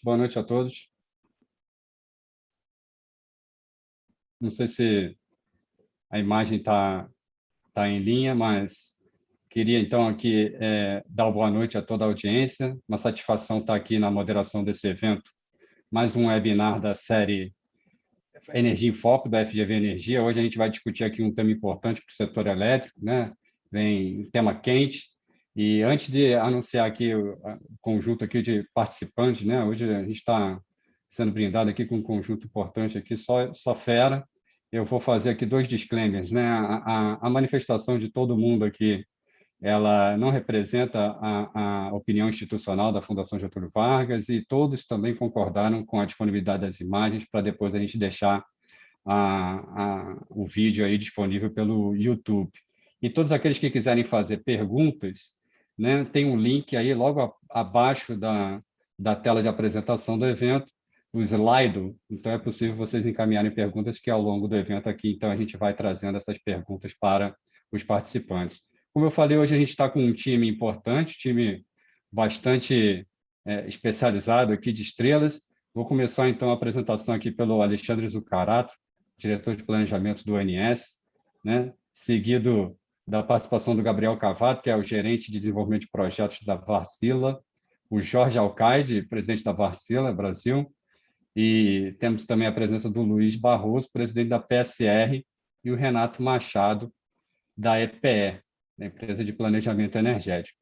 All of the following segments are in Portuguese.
Boa noite a todos. Não sei se a imagem tá em linha, mas queria então aqui dar uma boa noite a toda a audiência. Uma satisfação estar aqui na moderação desse evento, mais um webinar da série Energia em Foco, da FGV Energia. Hoje a gente vai discutir aqui um tema importante para o setor elétrico, né? Vem um tema quente. E antes de anunciar aqui o conjunto aqui de participantes, né? Hoje a gente está sendo brindado aqui com um conjunto importante aqui, só fera. Eu vou fazer aqui dois disclaimers, né? A manifestação de todo mundo aqui, ela não representa a opinião institucional da Fundação Getúlio Vargas e todos também concordaram com a disponibilidade das imagens para depois a gente deixar o vídeo aí disponível pelo YouTube. E todos aqueles que quiserem fazer perguntas, né, tem um link aí logo abaixo da tela de apresentação do evento, o Slido, então é possível vocês encaminharem perguntas que ao longo do evento aqui, então a gente vai trazendo essas perguntas para os participantes. Como eu falei, hoje a gente está com um time importante, time bastante especializado aqui de estrelas. Vou começar, então, a apresentação aqui pelo Alexandre Zucarato, diretor de planejamento do ONS, né? Seguido da participação do Gabriel Cavato, que é o gerente de desenvolvimento de projetos da Varsila, o Jorge Alcaide, presidente da Varsila Brasil, e temos também a presença do Luiz Barroso, presidente da PSR, e o Renato Machado, da EPE, da Empresa de Planejamento Energético.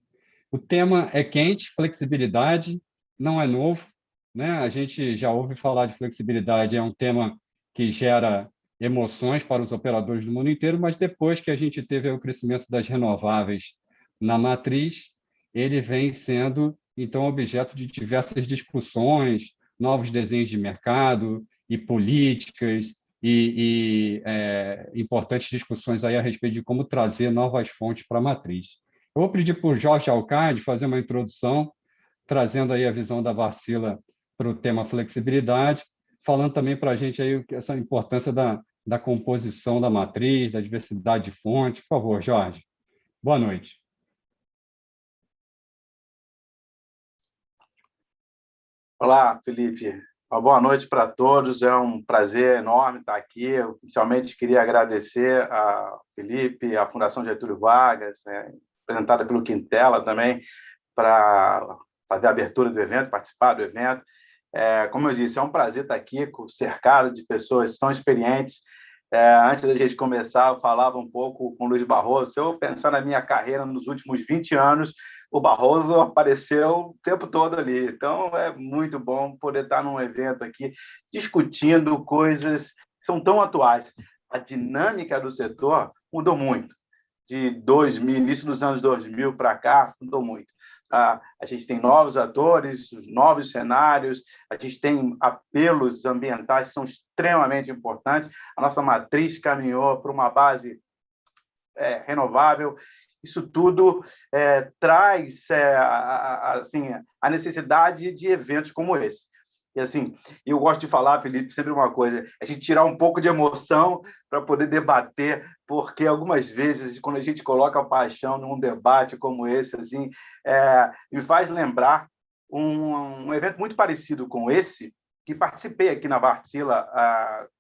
O tema é quente, flexibilidade, não é novo, né? A gente já ouve falar de flexibilidade, é um tema que gera emoções para os operadores do mundo inteiro, mas depois que a gente teve o crescimento das renováveis na matriz, ele vem sendo, então, objeto de diversas discussões, novos desenhos de mercado e políticas, importantes discussões aí a respeito de como trazer novas fontes para a matriz. Eu vou pedir para o Jorge Alcaide fazer uma introdução, trazendo aí a visão da Varsila para o tema flexibilidade, falando também para a gente aí essa importância da composição da matriz, da diversidade de fontes. Por favor, Jorge. Boa noite. Olá, Felipe. Uma boa noite para todos. É um prazer enorme estar aqui. Eu, inicialmente, queria agradecer a Felipe, a Fundação Getúlio Vargas, né, apresentada pelo Quintela também, para fazer a abertura do evento, participar do evento. Como eu disse, é um prazer estar aqui, cercado de pessoas tão experientes. Antes da gente começar, eu falava um pouco com o Luiz Barroso. Se eu pensar na minha carreira nos últimos 20 anos, o Barroso apareceu o tempo todo ali. Então, é muito bom poder estar num evento aqui discutindo coisas que são tão atuais. A dinâmica do setor mudou muito. De 2000, início dos anos 2000 para cá, mudou muito. A gente tem novos atores, novos cenários, a gente tem apelos ambientais que são extremamente importantes. A nossa matriz caminhou para uma base renovável. Isso tudo traz assim, a necessidade de eventos como esse. E assim, eu gosto de falar, Felipe, sempre uma coisa, a gente tirar um pouco de emoção para poder debater, porque algumas vezes, quando a gente coloca a paixão num debate como esse, assim, me faz lembrar um evento muito parecido com esse, que participei aqui na Varsila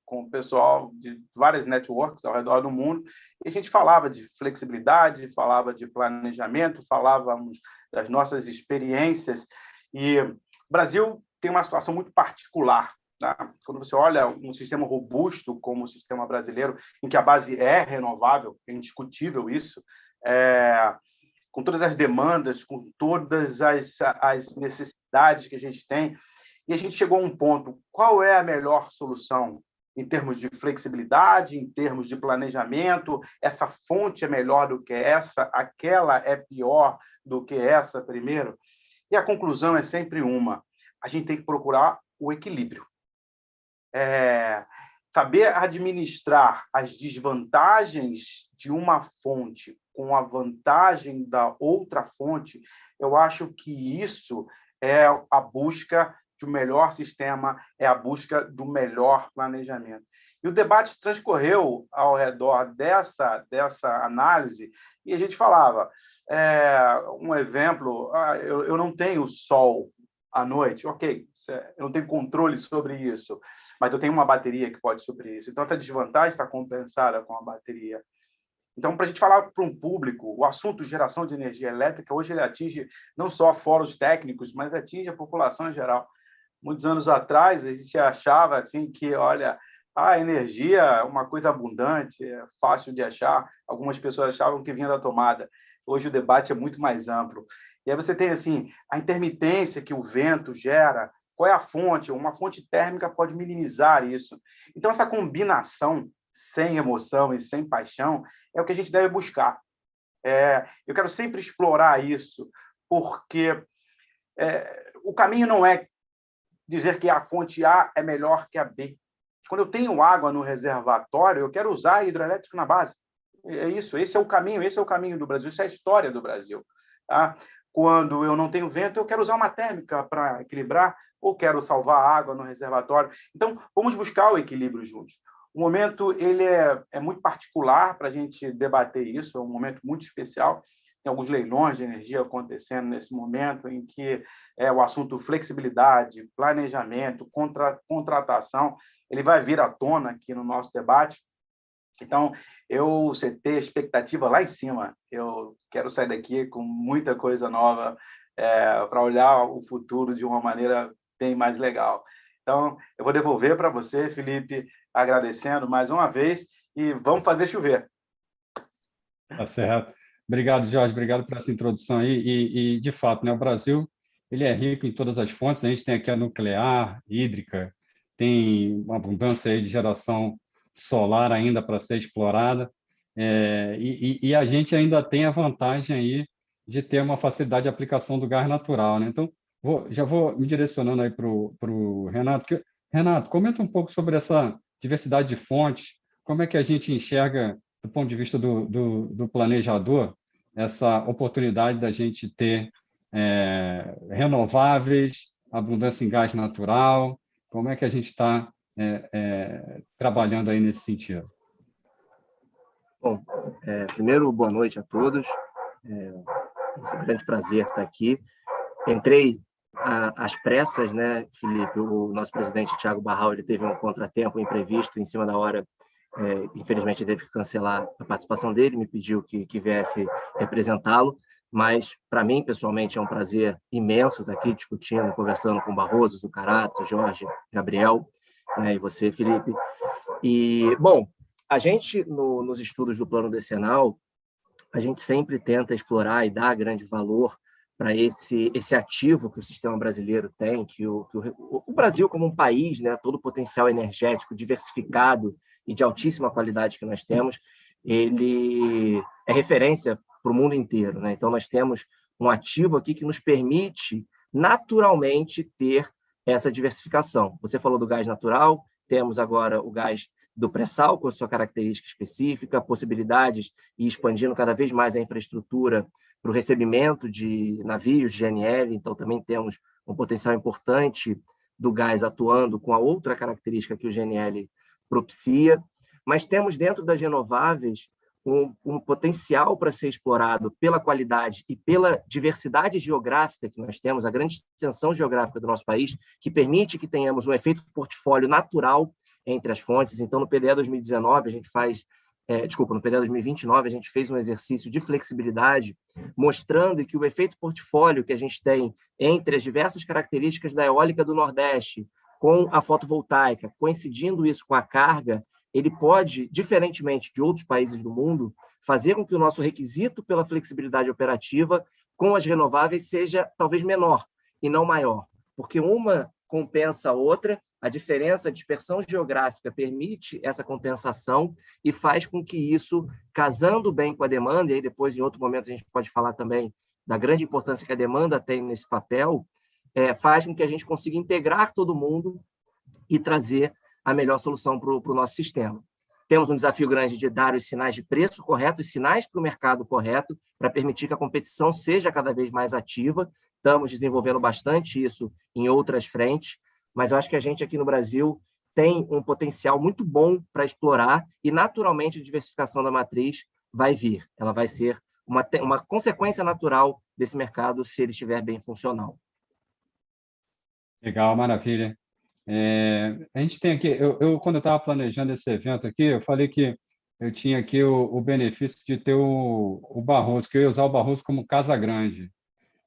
com o pessoal de várias networks ao redor do mundo, e a gente falava de flexibilidade, falava de planejamento, falávamos das nossas experiências, e o Brasil tem uma situação muito particular. Tá? Quando você olha um sistema robusto como o sistema brasileiro, em que a base é renovável, é indiscutível isso, com todas as demandas, com todas as necessidades que a gente tem, e a gente chegou a um ponto, qual é a melhor solução em termos de flexibilidade, em termos de planejamento? Essa fonte é melhor do que essa, aquela é pior do que essa primeiro? E a conclusão é sempre uma: a gente tem que procurar o equilíbrio. Saber administrar as desvantagens de uma fonte com a vantagem da outra fonte, eu acho que isso é a busca de um melhor sistema, é a busca do melhor planejamento. E o debate transcorreu ao redor dessa análise, e a gente falava, um exemplo, eu não tenho sol à noite, ok, eu não tenho controle sobre isso, mas eu tenho uma bateria que pode suprir isso. Então, essa desvantagem está compensada com a bateria. Então, para a gente falar para um público, o assunto geração de energia elétrica, hoje ele atinge não só fóruns técnicos, mas atinge a população em geral. Muitos anos atrás, a gente achava assim que, olha, a energia é uma coisa abundante, é fácil de achar. Algumas pessoas achavam que vinha da tomada. Hoje o debate é muito mais amplo. E aí você tem assim a intermitência que o vento gera. Qual é a fonte? Uma fonte térmica pode minimizar isso. Então, essa combinação sem emoção e sem paixão é o que a gente deve buscar. Eu quero sempre explorar isso, porque o caminho não é dizer que a fonte A é melhor que a B. Quando eu tenho água no reservatório, eu quero usar hidrelétrico na base. É isso, esse é o caminho do Brasil, isso é a história do Brasil. Tá? Quando eu não tenho vento, eu quero usar uma térmica para equilibrar, ou quero salvar água no reservatório. Então, vamos buscar o equilíbrio juntos. O momento ele é muito particular para a gente debater isso, é um momento muito especial. Tem alguns leilões de energia acontecendo nesse momento, em que o assunto flexibilidade, planejamento, contratação, ele vai vir à tona aqui no nosso debate. Então, eu setei a expectativa lá em cima. Eu quero sair daqui com muita coisa nova para olhar o futuro de uma maneira bem mais legal. Então, eu vou devolver para você, Felipe, agradecendo mais uma vez e vamos fazer chover. Tá certo. Obrigado, Jorge. Obrigado por essa introdução aí. De fato, né, o Brasil ele é rico em todas as fontes. A gente tem aqui a nuclear, hídrica, tem uma abundância aí de geração solar ainda para ser explorada. A gente ainda tem a vantagem aí de ter uma facilidade de aplicação do gás natural, né? Então, já vou me direcionando aí para o Renato. Renato, comenta um pouco sobre essa diversidade de fontes, como é que a gente enxerga, do ponto de vista do planejador, essa oportunidade da gente ter renováveis, abundância em gás natural, como é que a gente está trabalhando aí nesse sentido? Bom, primeiro, boa noite a todos. É um grande prazer estar aqui. Entrei às pressas, né, Felipe? O nosso presidente, Thiago Barral, ele teve um contratempo imprevisto em cima da hora. Infelizmente, ele teve que cancelar a participação dele, me pediu que viesse representá-lo. Mas, para mim, pessoalmente, é um prazer imenso estar aqui discutindo, conversando com o Barroso, Zucarato, Jorge, Gabriel, né, e você, Felipe. E, bom, a gente, nos estudos do Plano Decenal, a gente sempre tenta explorar e dar grande valor para esse ativo que o sistema brasileiro tem, que o Brasil como um país, né, todo o potencial energético diversificado e de altíssima qualidade que nós temos, ele é referência para o mundo inteiro, né? Então, nós temos um ativo aqui que nos permite naturalmente ter essa diversificação. Você falou do gás natural, temos agora o gás do pré-sal, com a sua característica específica, possibilidades e expandindo cada vez mais a infraestrutura para o recebimento de navios de GNL, então também temos um potencial importante do gás atuando com a outra característica que o GNL propicia, mas temos dentro das renováveis um potencial para ser explorado pela qualidade e pela diversidade geográfica que nós temos, a grande extensão geográfica do nosso país, que permite que tenhamos um efeito portfólio natural entre as fontes. Então, no PDE 2019, a gente faz... no PDE 2029, a gente fez um exercício de flexibilidade, mostrando que o efeito portfólio que a gente tem entre as diversas características da eólica do Nordeste, com a fotovoltaica, coincidindo isso com a carga, ele pode, diferentemente de outros países do mundo, fazer com que o nosso requisito pela flexibilidade operativa com as renováveis seja talvez menor e não maior, porque uma compensa a outra, a diferença, a dispersão geográfica permite essa compensação e faz com que isso, casando bem com a demanda, e aí depois, em outro momento, a gente pode falar também da grande importância que a demanda tem nesse papel, faz com que a gente consiga integrar todo mundo e trazer a melhor solução para o nosso sistema. Temos um desafio grande de dar os sinais de preço correto, os sinais para o mercado correto, para permitir que a competição seja cada vez mais ativa. Estamos desenvolvendo bastante isso em outras frentes, mas eu acho que a gente aqui no Brasil tem um potencial muito bom para explorar e, naturalmente, a diversificação da matriz vai vir. Ela vai ser uma consequência natural desse mercado se ele estiver bem funcional. Legal, maravilha. A gente tem aqui, quando eu estava planejando esse evento aqui, eu falei que eu tinha aqui o benefício de ter o Barroso, que eu ia usar o Barroso como Casa Grande,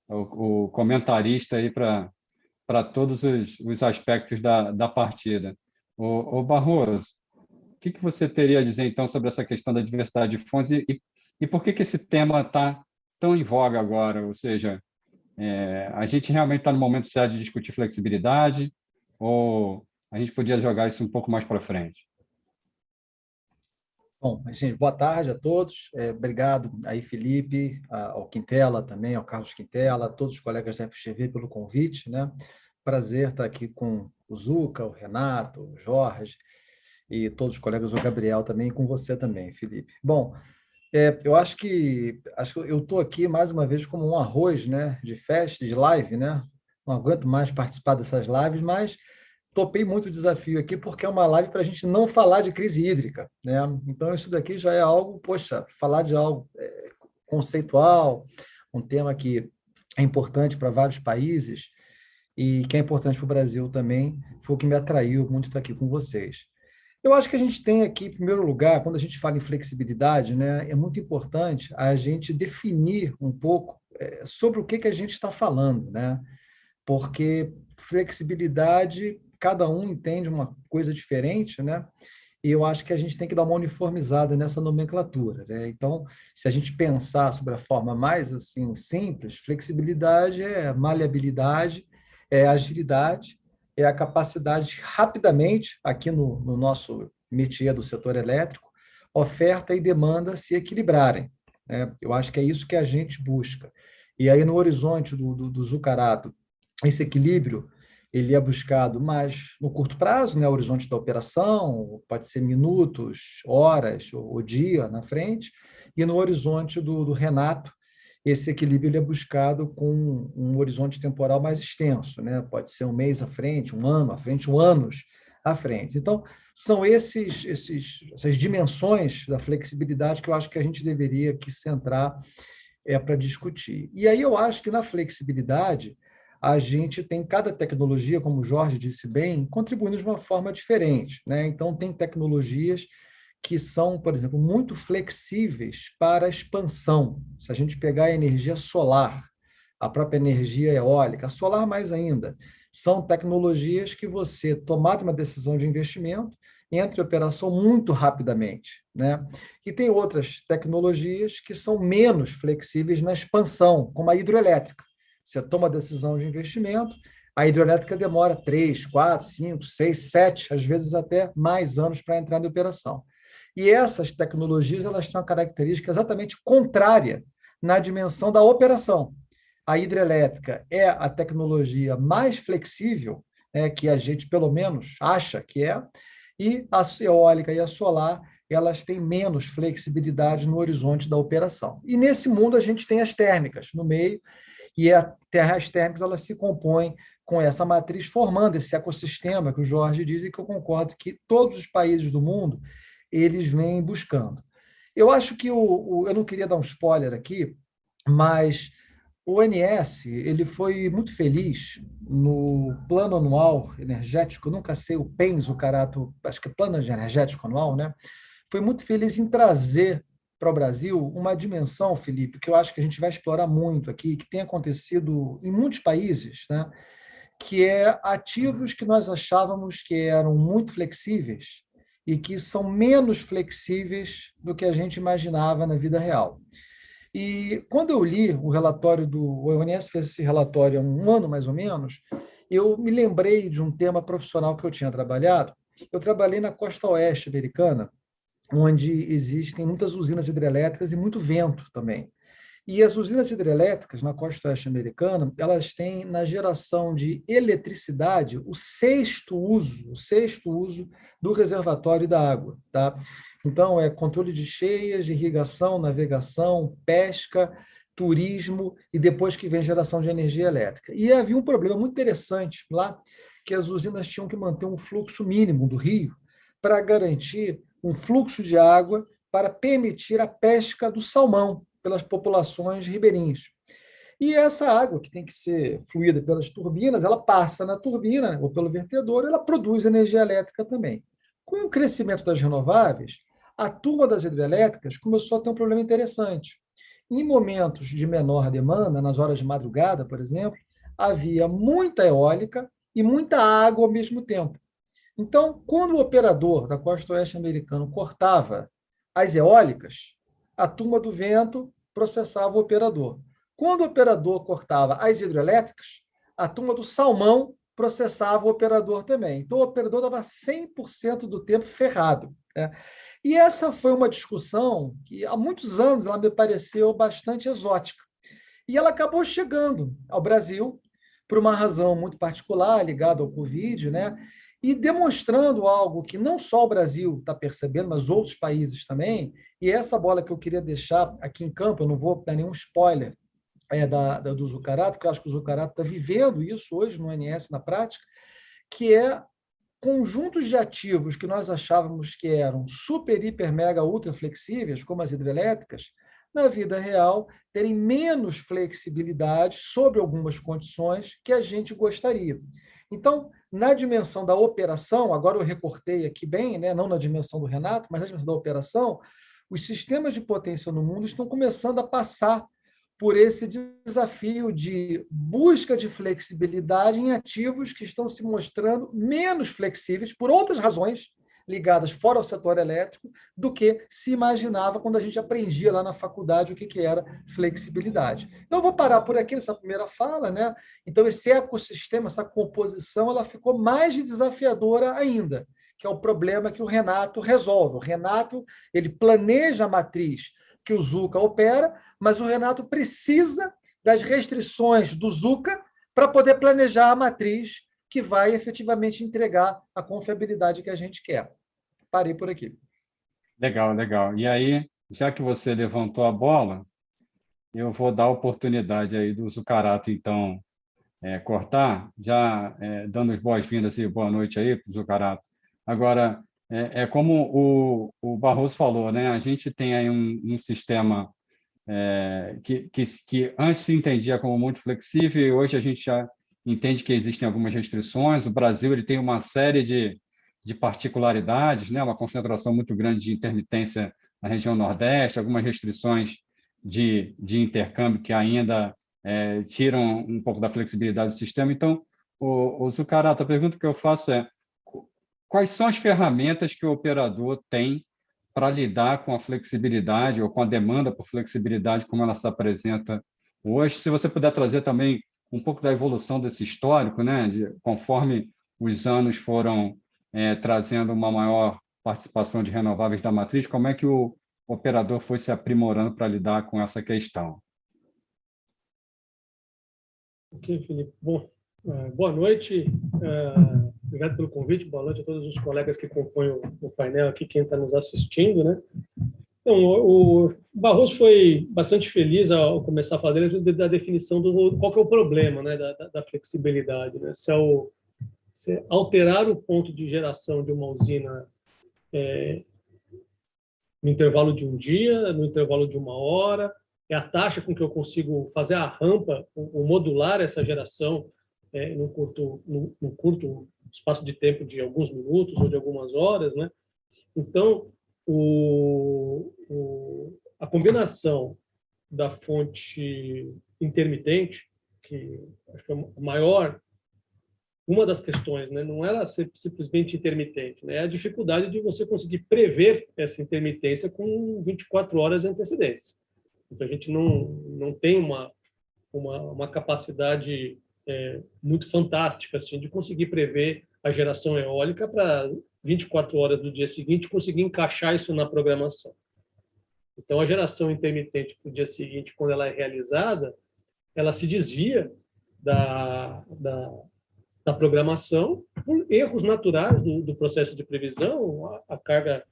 o comentarista aí para todos os aspectos da partida. O Barroso, o que você teria a dizer, então, sobre essa questão da diversidade de fontes e por que esse tema está tão em voga agora? Ou seja, a gente realmente está no momento certo de discutir flexibilidade ou a gente podia jogar isso um pouco mais para frente? Bom, gente, boa tarde a todos. Obrigado aí, Felipe, ao Quintela também, ao Carlos Quintela, a todos os colegas da FGV pelo convite, né? Prazer estar aqui com o Zuca, o Renato, o Jorge e todos os colegas, o Gabriel também, e com você também, Felipe. Bom, eu acho que eu estou aqui mais uma vez como um arroz, né, de festa, de live, né? Não aguento mais participar dessas lives, mas topei muito o desafio aqui, porque é uma live para a gente não falar de crise hídrica, né? Então, isso daqui já é algo, poxa, falar de algo conceitual, um tema que é importante para vários países e que é importante para o Brasil também, foi o que me atraiu muito estar aqui com vocês. Eu acho que a gente tem aqui, em primeiro lugar, quando a gente fala em flexibilidade, né, é muito importante a gente definir um pouco sobre o que a gente está falando, né? Porque flexibilidade, cada um entende uma coisa diferente, né? E eu acho que a gente tem que dar uma uniformizada nessa nomenclatura, né? Então, se a gente pensar sobre a forma mais assim simples, flexibilidade é maleabilidade, é agilidade, é a capacidade de rapidamente, aqui no nosso métier do setor elétrico, oferta e demanda se equilibrarem, né? Eu acho que é isso que a gente busca. E aí, no horizonte do Zucarato, esse equilíbrio ele é buscado mais no curto prazo, né, o horizonte da operação, pode ser minutos, horas ou dia na frente, e no horizonte do Renato, esse equilíbrio ele é buscado com um horizonte temporal mais extenso, né? Pode ser um mês à frente, um ano à frente, anos à frente. Então, são essas dimensões da flexibilidade que eu acho que a gente deveria aqui centrar para discutir. E aí eu acho que na flexibilidade, a gente tem cada tecnologia, como o Jorge disse bem, contribuindo de uma forma diferente, né? Então, tem tecnologias que são, por exemplo, muito flexíveis para a expansão. Se a gente pegar a energia solar, a própria energia eólica, a solar mais ainda, são tecnologias que você, tomada uma decisão de investimento, entra em operação muito rapidamente, né? E tem outras tecnologias que são menos flexíveis na expansão, como a hidroelétrica. Você toma a decisão de investimento, a hidrelétrica demora 3, 4, 5, 6, 7, às vezes até mais anos para entrar em operação. E essas tecnologias elas têm uma característica exatamente contrária na dimensão da operação. A hidrelétrica é a tecnologia mais flexível, que a gente, pelo menos, acha que é, e a eólica e a solar elas têm menos flexibilidade no horizonte da operação. E nesse mundo a gente tem as térmicas no meio, e as térmicas elas se compõem com essa matriz, formando esse ecossistema que o Jorge diz e que eu concordo que todos os países do mundo eles vêm buscando. Eu acho que eu não queria dar um spoiler aqui, mas o ONS ele foi muito feliz no plano anual energético, eu nunca sei o PENS, o Carato, acho que é plano energético anual, né? Foi muito feliz em trazer para o Brasil uma dimensão, Felipe, que eu acho que a gente vai explorar muito aqui, que tem acontecido em muitos países, né? Que é ativos que nós achávamos que eram muito flexíveis e que são menos flexíveis do que a gente imaginava na vida real. E quando eu li o relatório o ONS fez esse relatório há um ano mais ou menos, eu me lembrei de um tema profissional que eu tinha trabalhado. Eu trabalhei na costa oeste americana, onde existem muitas usinas hidrelétricas e muito vento também. E as usinas hidrelétricas na costa oeste americana, elas têm na geração de eletricidade o sexto uso do reservatório da água, tá? Então, é controle de cheias, de irrigação, navegação, pesca, turismo e depois que vem geração de energia elétrica. E havia um problema muito interessante lá, que as usinas tinham que manter um fluxo mínimo do rio para garantir um fluxo de água para permitir a pesca do salmão pelas populações ribeirinhas. E essa água, que tem que ser fluída pelas turbinas, ela passa na turbina ou pelo vertedor, ela produz energia elétrica também. Com o crescimento das renováveis, a turma das hidrelétricas começou a ter um problema interessante. Em momentos de menor demanda, nas horas de madrugada, por exemplo, havia muita eólica e muita água ao mesmo tempo. Então, quando o operador da costa oeste americana cortava as eólicas, a turma do vento processava o operador. Quando o operador cortava as hidrelétricas, a turma do salmão processava o operador também. Então, o operador estava 100% do tempo ferrado, né? E essa foi uma discussão que, há muitos anos, ela me pareceu bastante exótica. E ela acabou chegando ao Brasil por uma razão muito particular, ligada ao Covid, né? E demonstrando algo que não só o Brasil está percebendo, mas outros países também. E essa bola que eu queria deixar aqui em campo, eu não vou dar nenhum spoiler do Zuccarati, porque eu acho que o Zuccarati está vivendo isso hoje no ONS na prática, que é conjuntos de ativos que nós achávamos que eram super, hiper, mega, ultra flexíveis, como as hidrelétricas, na vida real, terem menos flexibilidade sob algumas condições que a gente gostaria. Então, na dimensão da operação, agora eu recortei aqui bem, né, não na dimensão do Renato, mas na dimensão da operação, os sistemas de potência no mundo estão começando a passar por esse desafio de busca de flexibilidade em ativos que estão se mostrando menos flexíveis, por outras razões, ligadas fora ao setor elétrico, do que se imaginava quando a gente aprendia lá na faculdade o que era flexibilidade. Então, eu vou parar por aqui nessa primeira fala, né? Então, esse ecossistema, essa composição, ela ficou mais desafiadora ainda, que é o problema que o Renato resolve. O Renato, ele planeja a matriz que o Zucca opera, mas o Renato precisa das restrições do Zucca para poder planejar a matriz que vai efetivamente entregar a confiabilidade que a gente quer. Parei por aqui. Legal, legal. E aí, já que você levantou a bola, eu vou dar a oportunidade aí do Zuccarati, então, cortar, já dando as boas-vindas e boa noite aí para o Zuccarati. Agora, como o Barroso falou, né? A gente tem aí um sistema que antes se entendia como muito flexível e hoje a gente já entende que existem algumas restrições. O Brasil ele tem uma série de particularidades, né? Uma concentração muito grande de intermitência na região Nordeste, algumas restrições de intercâmbio que ainda tiram um pouco da flexibilidade do sistema. Então, o Zuccarati, a pergunta que eu faço é: quais são as ferramentas que o operador tem para lidar com a flexibilidade ou com a demanda por flexibilidade como ela se apresenta hoje? Se você puder trazer também um pouco da evolução desse histórico, né, conforme os anos foram trazendo uma maior participação de renováveis da matriz, como é que o operador foi se aprimorando para lidar com essa questão? Ok, Felipe. Bom, boa noite. Obrigado pelo convite. Boa noite a todos os colegas que compõem o painel aqui, quem está nos assistindo, né? Então, o Barroso foi bastante feliz ao começar a falar da definição do qual que é o problema, né, da flexibilidade, né? Se alterar o ponto de geração de uma usina no intervalo de um dia, no intervalo de uma hora, é a taxa com que eu consigo fazer a rampa, ou modular essa geração num curto espaço de tempo de alguns minutos ou de algumas horas, né? Então, a combinação da fonte intermitente, que acho que é uma das questões, né? Não é ela ser simplesmente intermitente, né? É a dificuldade de você conseguir prever essa intermitência com 24 horas de antecedência. Então, a gente não tem uma capacidade muito fantástica assim, de conseguir prever a geração eólica para 24 horas do dia seguinte, conseguir encaixar isso na programação. Então, a geração intermitente para o dia seguinte, quando ela é realizada, ela se desvia da programação por erros naturais do processo de previsão, a carga,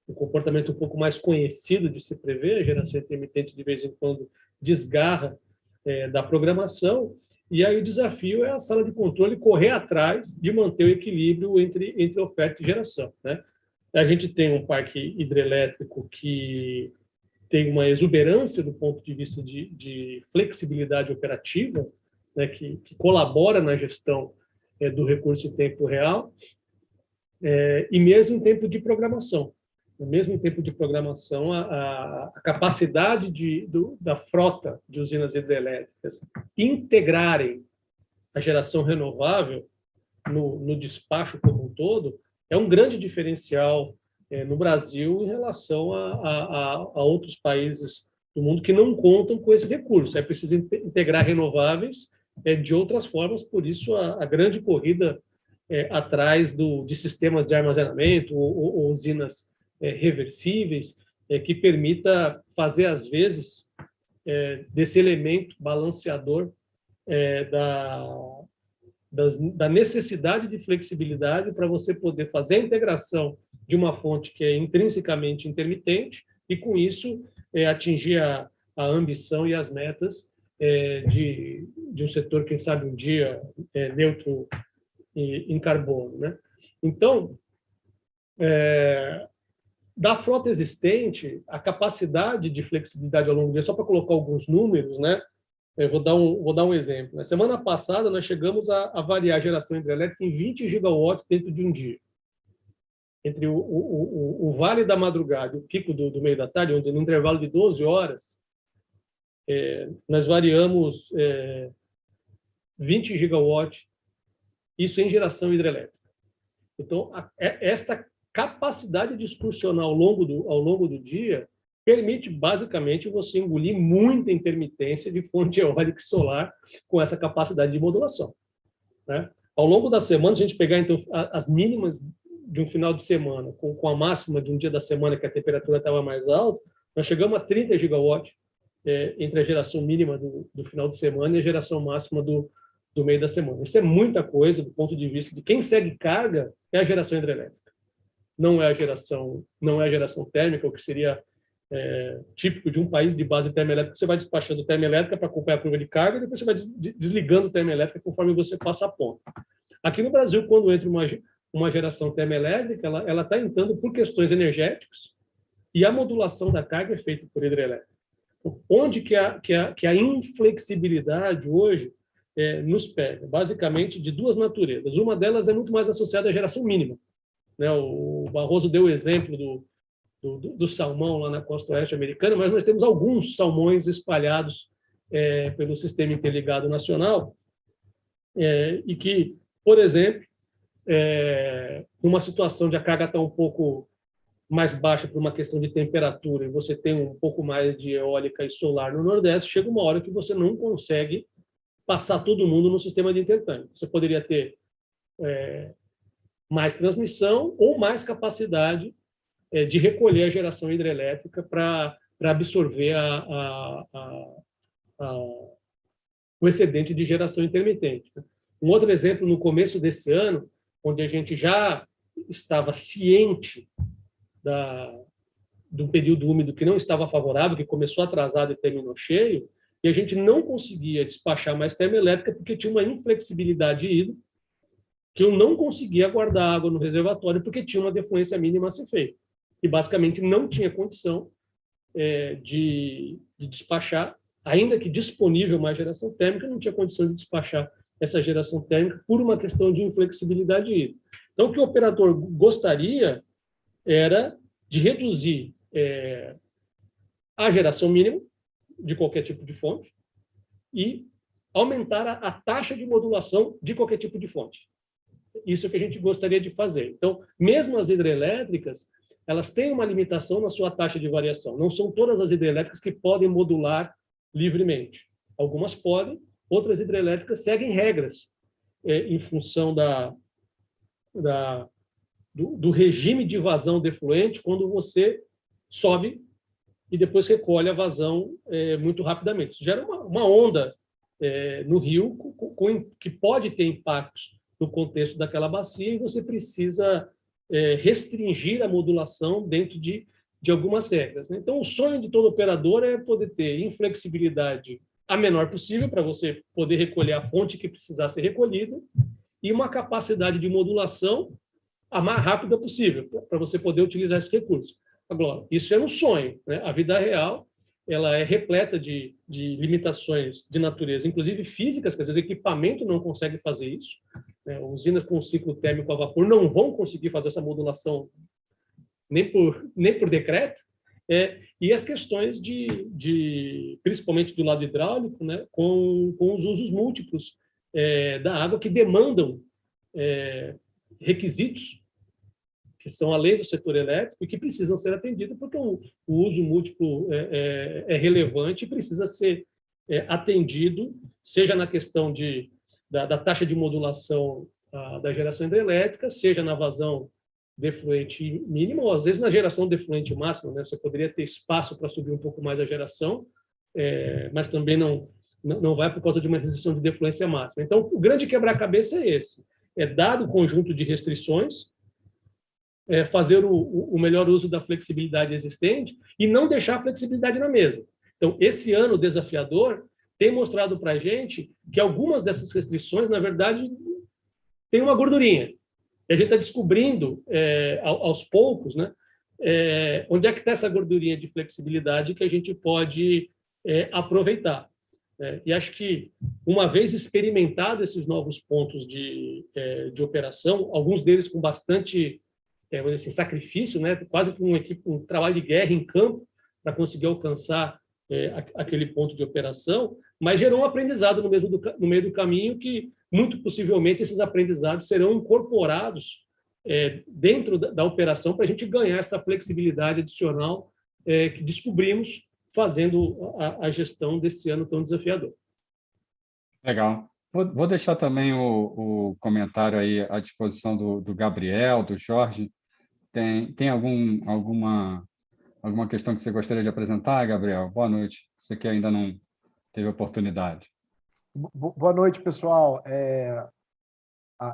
o comportamento um pouco mais conhecido de se prever, a geração intermitente de vez em quando desgarra da programação, e aí o desafio é a sala de controle correr atrás de manter o equilíbrio entre oferta e geração, né? A gente tem um parque hidrelétrico que tem uma exuberância do ponto de vista de flexibilidade operativa, né, que colabora na gestão do recurso em tempo real, e mesmo em tempo de programação. Mesmo em tempo de programação, a capacidade da frota de usinas hidrelétricas integrarem a geração renovável no despacho como um todo é um grande diferencial no Brasil em relação a outros países do mundo que não contam com esse recurso. É preciso integrar renováveis de outras formas, por isso a grande corrida atrás de sistemas de armazenamento ou usinas reversíveis, que permita fazer, às vezes, desse elemento balanceador da necessidade de flexibilidade para você poder fazer a integração de uma fonte que é intrinsecamente intermitente e, com isso, atingir a ambição e as metas de um setor, quem sabe, um dia neutro em carbono, né? Então, da frota existente, a capacidade de flexibilidade ao longo do dia, só para colocar alguns números, né? Eu vou dar um exemplo. Na semana passada, nós chegamos a variar a geração hidrelétrica em 20 gigawatts dentro de um dia. Entre o vale da madrugada e o pico do meio da tarde, onde no intervalo de 12 horas, nós variamos 20 gigawatts, isso em geração hidrelétrica. Então, esta capacidade de excursionar ao longo do dia permite, basicamente, você engolir muita intermitência de fonte eólica e solar com essa capacidade de modulação, né? Ao longo da semana, se a gente pegar, então, as mínimas de um final de semana com a máxima de um dia da semana que a temperatura estava mais alta, nós chegamos a 30 gigawatts entre a geração mínima do final de semana e a geração máxima do meio da semana. Isso é muita coisa do ponto de vista de quem segue carga é a geração hidrelétrica. Não é a geração térmica, o que seria típico de um país de base termoelétrica. Você vai despachando termoelétrica para acompanhar a curva de carga e depois você vai desligando termoelétrica conforme você passa a ponta. Aqui no Brasil, quando entra uma geração termoelétrica, ela está entrando por questões energéticas e a modulação da carga é feita por hidrelétrica. Onde que a inflexibilidade hoje nos pega? Basicamente de duas naturezas. Uma delas é muito mais associada à geração mínima, né? O Barroso deu o exemplo do salmão lá na costa oeste americana, mas nós temos alguns salmões espalhados pelo Sistema Interligado Nacional e que, por exemplo, numa situação de a carga está um pouco mais baixa por uma questão de temperatura e você tem um pouco mais de eólica e solar no Nordeste, chega uma hora que você não consegue passar todo mundo no sistema de intercâmbio. Você poderia ter mais transmissão ou mais capacidade de recolher a geração hidrelétrica para absorver o excedente de geração intermitente. Um outro exemplo, no começo desse ano, onde a gente já estava ciente de um período úmido que não estava favorável, que começou atrasado e terminou cheio, e a gente não conseguia despachar mais termoelétrica porque tinha uma inflexibilidade hídrica, que eu não conseguia guardar água no reservatório porque tinha uma defluência mínima a ser feita. E, basicamente, não tinha condição de despachar, ainda que disponível mais geração térmica, não tinha condição de despachar essa geração térmica por uma questão de inflexibilidade hídrica. Então, o que o operador gostaria era de reduzir a geração mínima de qualquer tipo de fonte e aumentar a taxa de modulação de qualquer tipo de fonte. Isso é o que a gente gostaria de fazer. Então, mesmo as hidrelétricas, elas têm uma limitação na sua taxa de variação. Não são todas as hidrelétricas que podem modular livremente. Algumas podem, outras hidrelétricas seguem regras em função do regime de vazão defluente quando você sobe e depois recolhe a vazão muito rapidamente. Isso gera uma onda no rio que pode ter impactos no contexto daquela bacia e você precisa restringir a modulação dentro de algumas regras, né? Então, o sonho de todo operador é poder ter inflexibilidade a menor possível para você poder recolher a fonte que precisar ser recolhida e uma capacidade de modulação a mais rápida possível para você poder utilizar esse recurso. Agora, isso é um sonho, né? A vida real, ela é repleta de limitações de natureza, inclusive físicas, que às vezes o equipamento não consegue fazer isso, né? Usinas com ciclo térmico a vapor não vão conseguir fazer essa modulação nem por decreto, e as questões principalmente do lado hidráulico, né, com os usos múltiplos da água que demandam requisitos que são além do setor elétrico e que precisam ser atendidos, porque o uso múltiplo é relevante e precisa ser atendido, seja na questão da taxa de modulação da geração hidrelétrica, seja na vazão defluente mínima, ou às vezes na geração defluente máxima, né? Você poderia ter espaço para subir um pouco mais a geração, mas também não vai por causa de uma restrição de defluência máxima. Então, o grande quebra-cabeça é esse: dado o conjunto de restrições, fazer o melhor uso da flexibilidade existente e não deixar a flexibilidade na mesa. Então, esse ano desafiador tem mostrado para a gente que algumas dessas restrições, na verdade, têm uma gordurinha. E a gente está descobrindo, aos poucos, né, onde é que está essa gordurinha de flexibilidade que a gente pode aproveitar. E acho que, uma vez experimentado esses novos pontos de operação, alguns deles com bastante assim, sacrifício, né, quase com um trabalho de guerra em campo para conseguir alcançar aquele ponto de operação, mas gerou um aprendizado no meio do caminho que, muito possivelmente, esses aprendizados serão incorporados dentro da operação para a gente ganhar essa flexibilidade adicional que descobrimos fazendo a gestão desse ano tão desafiador. Legal. Vou deixar também o comentário aí à disposição do Gabriel, do Jorge. Tem alguma questão que você gostaria de apresentar, Gabriel? Boa noite. Você que ainda não teve oportunidade. Boa noite, pessoal.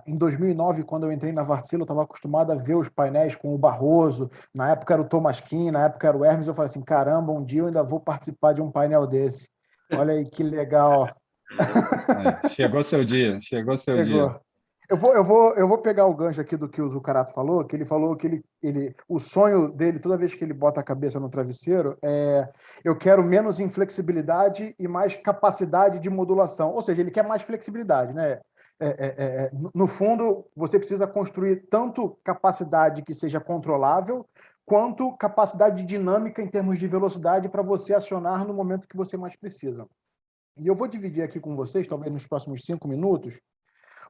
Em 2009, quando eu entrei na Wärtsilä, eu estava acostumado a ver os painéis com o Barroso, na época era o Thomas Kuhn, na época era o Hermes, eu falei assim, caramba, um dia eu ainda vou participar de um painel desse. Olha aí que legal. Chegou seu dia, chegou seu dia. Eu vou pegar o gancho aqui do que o Zucarato falou, que ele falou que o sonho dele, toda vez que ele bota a cabeça no travesseiro, eu quero menos inflexibilidade e mais capacidade de modulação. Ou seja, ele quer mais flexibilidade, né? No fundo, você precisa construir tanto capacidade que seja controlável, quanto capacidade dinâmica em termos de velocidade para você acionar no momento que você mais precisa. E eu vou dividir aqui com vocês, talvez nos próximos 5 minutos,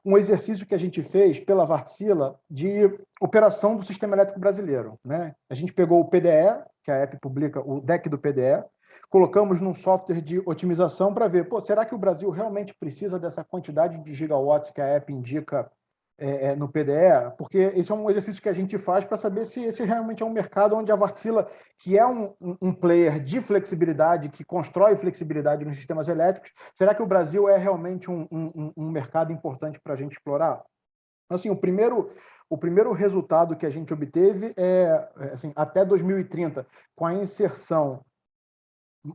um exercício que a gente fez pela Wärtsilä de operação do sistema elétrico brasileiro, né? A gente pegou o PDE, que a app publica, o deck do PDE, colocamos num software de otimização para ver, será que o Brasil realmente precisa dessa quantidade de gigawatts que a app indica no PDE? Porque esse é um exercício que a gente faz para saber se esse realmente é um mercado onde a Wärtsilä, que é um player de flexibilidade, que constrói flexibilidade nos sistemas elétricos, será que o Brasil é realmente um mercado importante para a gente explorar? Assim, o primeiro resultado que a gente obteve assim, até 2030, com a inserção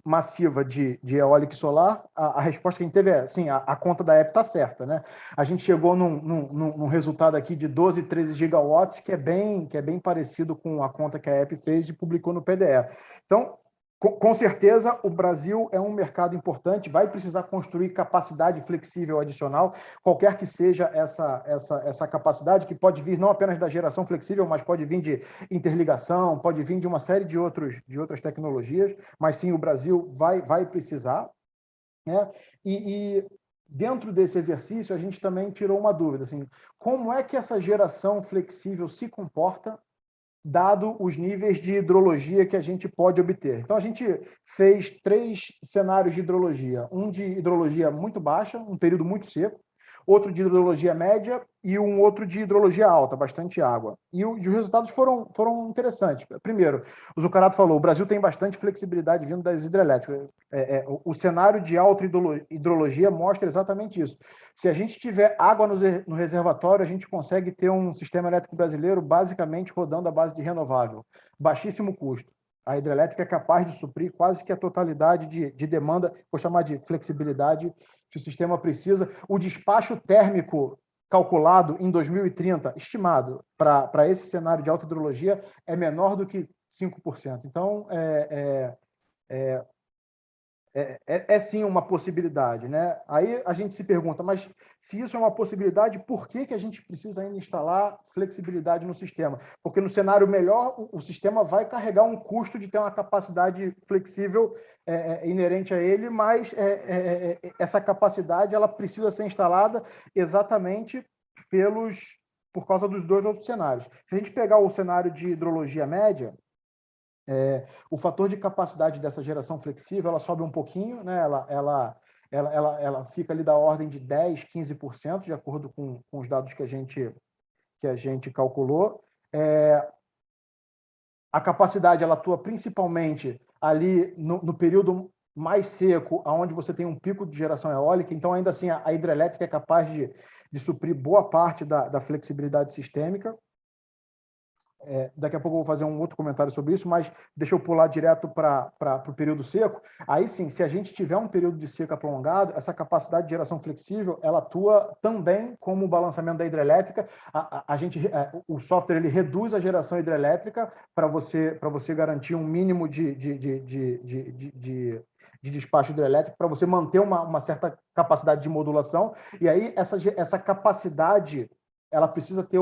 massiva de eólica e solar, a resposta que a gente teve sim, a conta da app está certa, né? A gente chegou num resultado aqui de 12, 13 gigawatts, que é bem parecido com a conta que a app fez e publicou no PDE. Então, com certeza, o Brasil é um mercado importante, vai precisar construir capacidade flexível adicional, qualquer que seja essa capacidade, que pode vir não apenas da geração flexível, mas pode vir de interligação, pode vir de uma série de outras tecnologias, mas sim, o Brasil vai precisar, né? E dentro desse exercício, a gente também tirou uma dúvida, assim, como é que essa geração flexível se comporta dado os níveis de hidrologia que a gente pode obter. Então, a gente fez 3 cenários de hidrologia. Um de hidrologia muito baixa, um período muito seco, outro de hidrologia média e um outro de hidrologia alta, bastante água. E os resultados foram interessantes. Primeiro, o Zucarato falou, o Brasil tem bastante flexibilidade vindo das hidrelétricas. O cenário de alta hidrologia mostra exatamente isso. Se a gente tiver água no reservatório, a gente consegue ter um sistema elétrico brasileiro basicamente rodando à base de renovável. Baixíssimo custo. A hidrelétrica é capaz de suprir quase que a totalidade de demanda, vou chamar de flexibilidade, que o sistema precisa. O despacho térmico calculado em 2030, estimado para esse cenário de alta hidrologia, é menor do que 5%. Então, é sim uma possibilidade, né? Aí a gente se pergunta, mas se isso é uma possibilidade, por que que a gente precisa ainda instalar flexibilidade no sistema? Porque no cenário melhor, o sistema vai carregar um custo de ter uma capacidade flexível inerente a ele, mas essa capacidade ela precisa ser instalada exatamente por causa dos dois outros cenários. Se a gente pegar o cenário de hidrologia média, o fator de capacidade dessa geração flexível ela sobe um pouquinho, né? Ela fica ali da ordem de 10%, 15%, de acordo com os dados que a gente calculou. A capacidade ela atua principalmente ali no período mais seco, onde você tem um pico de geração eólica, então ainda assim a hidrelétrica é capaz de suprir boa parte da flexibilidade sistêmica. Daqui a pouco eu vou fazer um outro comentário sobre isso, mas deixa eu pular direto para o período seco. Aí sim, se a gente tiver um período de seca prolongado, essa capacidade de geração flexível, ela atua também como o balanceamento da hidrelétrica. O software ele reduz a geração hidrelétrica para você garantir um mínimo de despacho hidrelétrico, para você manter uma certa capacidade de modulação. E aí essa capacidade, ela precisa ter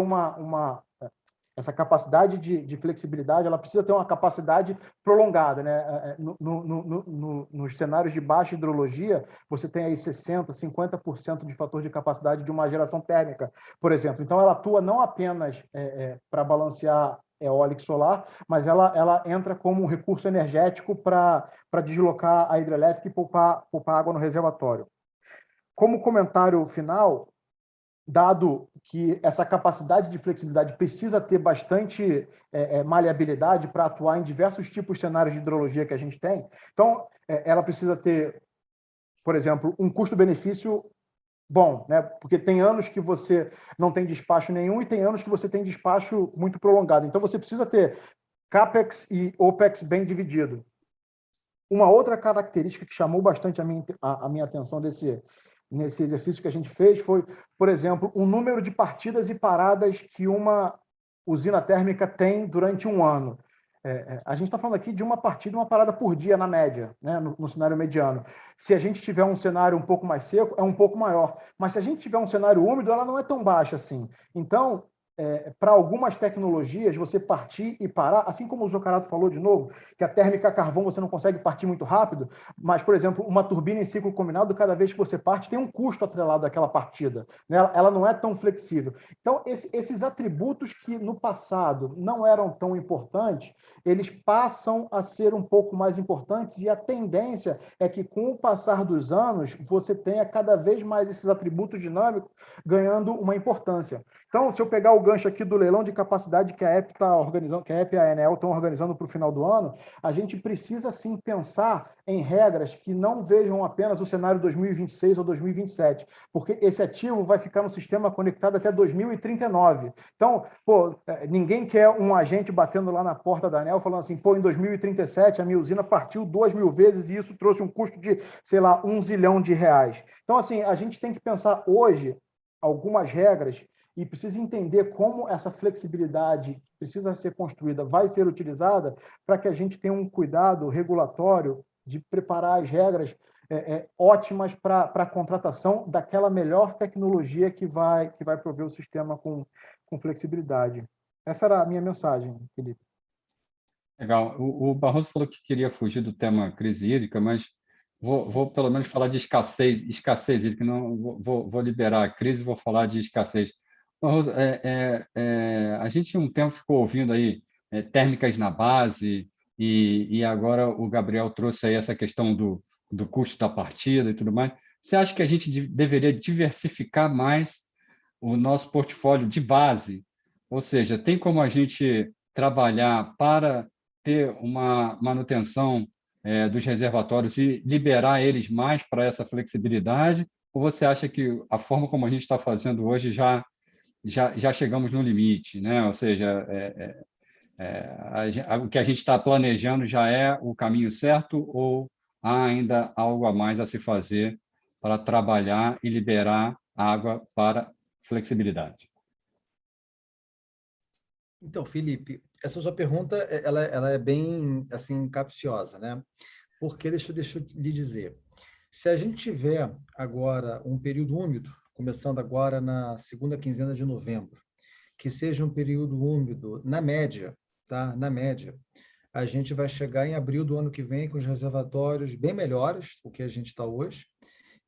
essa capacidade de flexibilidade, ela precisa ter uma capacidade prolongada, né? Nos cenários de baixa hidrologia, você tem aí 60%, 50% de fator de capacidade de uma geração térmica, por exemplo. Então, ela atua não apenas para balancear eólica e solar, mas ela entra como um recurso energético para deslocar a hidrelétrica e poupar água no reservatório. Como comentário final, dado que essa capacidade de flexibilidade precisa ter bastante maleabilidade para atuar em diversos tipos de cenários de hidrologia que a gente tem, então ela precisa ter, por exemplo, um custo-benefício bom, né? Porque tem anos que você não tem despacho nenhum e tem anos que você tem despacho muito prolongado. Então você precisa ter CAPEX e OPEX bem dividido. Uma outra característica que chamou bastante a minha atenção nesse exercício que a gente fez foi, por exemplo, o número de partidas e paradas que uma usina térmica tem durante um ano. A gente está falando aqui de uma partida e uma parada por dia, na média, né, no cenário mediano. Se a gente tiver um cenário um pouco mais seco, é um pouco maior. Mas se a gente tiver um cenário úmido, ela não é tão baixa assim. Então, para algumas tecnologias, você partir e parar, assim como o Zuccarello falou de novo, que a térmica a carvão você não consegue partir muito rápido, mas, por exemplo, uma turbina em ciclo combinado, cada vez que você parte, tem um custo atrelado àquela partida, né? Ela não é tão flexível. Então, esses atributos que no passado não eram tão importantes, eles passam a ser um pouco mais importantes e a tendência é que, com o passar dos anos, você tenha cada vez mais esses atributos dinâmicos ganhando uma importância. Então, se eu pegar o gancho aqui do leilão de capacidade que a EP está organizando, que a EP e a Enel estão organizando para o final do ano, a gente precisa sim pensar em regras que não vejam apenas o cenário 2026 ou 2027, porque esse ativo vai ficar no sistema conectado até 2039. Então, ninguém quer um agente batendo lá na porta da Enel falando assim, em 2037 a minha usina partiu 2.000 vezes e isso trouxe um custo de, sei lá, R$1 zilhão. Então, assim, a gente tem que pensar hoje algumas regras e precisa entender como essa flexibilidade precisa ser construída, vai ser utilizada, para que a gente tenha um cuidado regulatório de preparar as regras ótimas para a contratação daquela melhor tecnologia que vai prover o sistema com flexibilidade. Essa era a minha mensagem, Felipe. Legal. O Barroso falou que queria fugir do tema crise hídrica, mas vou pelo menos falar de escassez hídrica, não vou liberar a crise, vou falar de escassez. Barroso, a gente um tempo ficou ouvindo aí térmicas na base e agora o Gabriel trouxe aí essa questão do custo da partida e tudo mais. Você acha que a gente deveria diversificar mais o nosso portfólio de base? Ou seja, tem como a gente trabalhar para ter uma manutenção dos reservatórios e liberar eles mais para essa flexibilidade? Ou você acha que a forma como a gente está fazendo hoje já chegamos no limite, né? Ou seja, o que a gente está planejando já é o caminho certo ou há ainda algo a mais a se fazer para trabalhar e liberar água para flexibilidade? Então, Felipe, essa sua pergunta, ela é bem, assim, capciosa, né? Porque, deixa eu lhe dizer, se a gente tiver agora um período úmido, começando agora na segunda quinzena de novembro, que seja um período úmido, na média, tá? Na média, a gente vai chegar em abril do ano que vem com os reservatórios bem melhores do que a gente está hoje,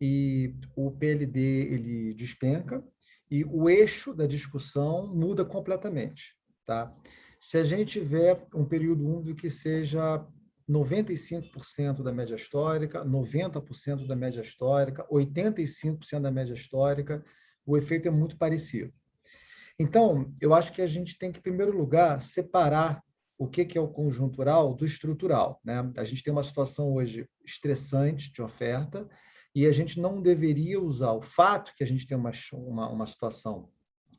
e o PLD ele despenca, e o eixo da discussão muda completamente, tá? Se a gente tiver um período úmido que seja 95% da média histórica, 90% da média histórica, 85% da média histórica, o efeito é muito parecido. Então, eu acho que a gente tem que, em primeiro lugar, separar o que é o conjuntural do estrutural, né? A gente tem uma situação hoje estressante de oferta e a gente não deveria usar o fato que a gente tem uma situação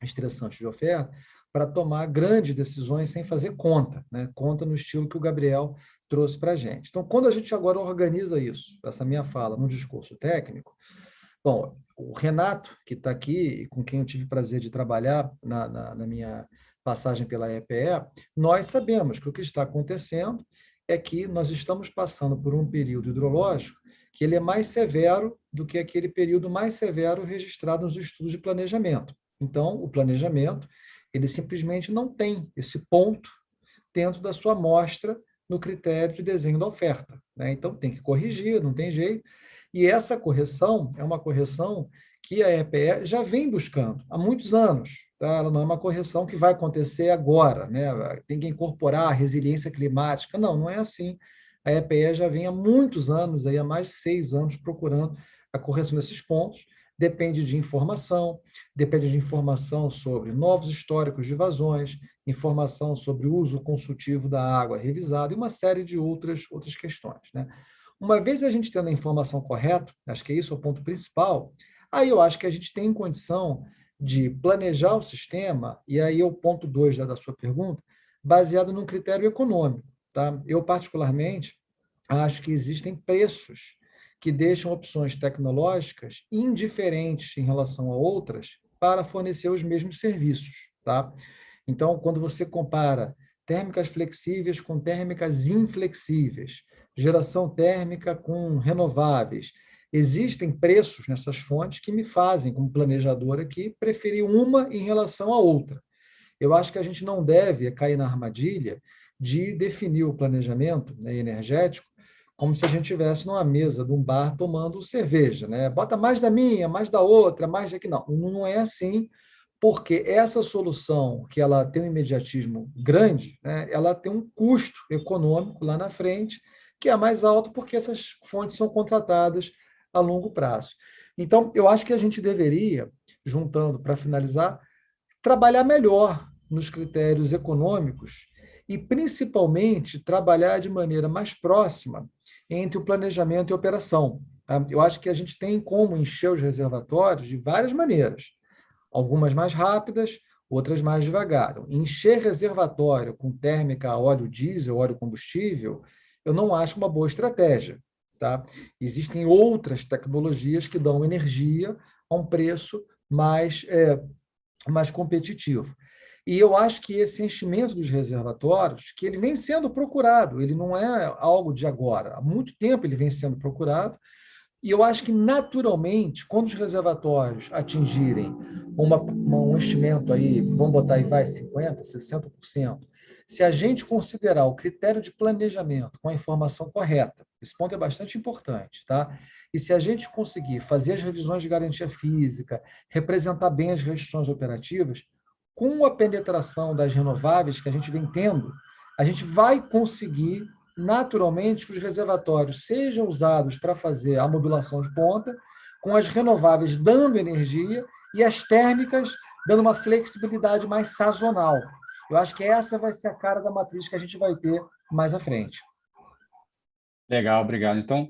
estressante de oferta para tomar grandes decisões sem fazer conta, né? Conta no estilo que o Gabriel trouxe para a gente. Então, quando a gente agora organiza isso, essa minha fala, num discurso técnico, bom, o Renato, que está aqui, com quem eu tive o prazer de trabalhar na minha passagem pela EPE, nós sabemos que o que está acontecendo é que nós estamos passando por um período hidrológico que ele é mais severo do que aquele período mais severo registrado nos estudos de planejamento. Então, o planejamento, ele simplesmente não tem esse ponto dentro da sua amostra no critério de desenho da oferta, né? Então, tem que corrigir, não tem jeito. E essa correção é uma correção que a EPE já vem buscando há muitos anos. Tá? Ela não é uma correção que vai acontecer agora, né? Tem que incorporar a resiliência climática. Não, não é assim. A EPE já vem há muitos anos, aí, há mais de 6 anos, procurando a correção desses pontos. Depende de informação sobre novos históricos de vazões, informação sobre o uso consultivo da água revisado e uma série de outras questões, né? Uma vez a gente tendo a informação correta, acho que isso é o ponto principal, aí eu acho que a gente tem condição de planejar o sistema, e aí é o ponto 2 da sua pergunta, baseado num critério econômico. Tá? Eu, particularmente, acho que existem preços que deixam opções tecnológicas indiferentes em relação a outras para fornecer os mesmos serviços. Tá? Então, quando você compara térmicas flexíveis com térmicas inflexíveis, geração térmica com renováveis. Existem preços nessas fontes que me fazem, como planejador aqui, preferir uma em relação à outra. Eu acho que a gente não deve cair na armadilha de definir o planejamento, né, energético como se a gente estivesse numa mesa de um bar tomando cerveja, né? Bota mais da minha, mais da outra, mais daqui. Não, não é assim, porque essa solução, que ela tem um imediatismo grande, né, ela tem um custo econômico lá na frente, que é mais alto porque essas fontes são contratadas a longo prazo. Então, eu acho que a gente deveria, juntando para finalizar, trabalhar melhor nos critérios econômicos e, principalmente, trabalhar de maneira mais próxima entre o planejamento e a operação. Tá? Eu acho que a gente tem como encher os reservatórios de várias maneiras, algumas mais rápidas, outras mais devagar. Encher reservatório com térmica a óleo diesel, óleo combustível, eu não acho uma boa estratégia. Tá? Existem outras tecnologias que dão energia a um preço mais competitivo. E eu acho que esse enchimento dos reservatórios, que ele vem sendo procurado, ele não é algo de agora, há muito tempo ele vem sendo procurado, e eu acho que, naturalmente, quando os reservatórios atingirem um enchimento aí, vamos botar aí, 50%, 60%, se a gente considerar o critério de planejamento com a informação correta, esse ponto é bastante importante, tá? E se a gente conseguir fazer as revisões de garantia física, representar bem as restrições operativas, com a penetração das renováveis que a gente vem tendo, a gente vai conseguir naturalmente que os reservatórios sejam usados para fazer a modulação de ponta, com as renováveis dando energia e as térmicas dando uma flexibilidade mais sazonal. Eu acho que essa vai ser a cara da matriz que a gente vai ter mais à frente. Legal, obrigado. Então,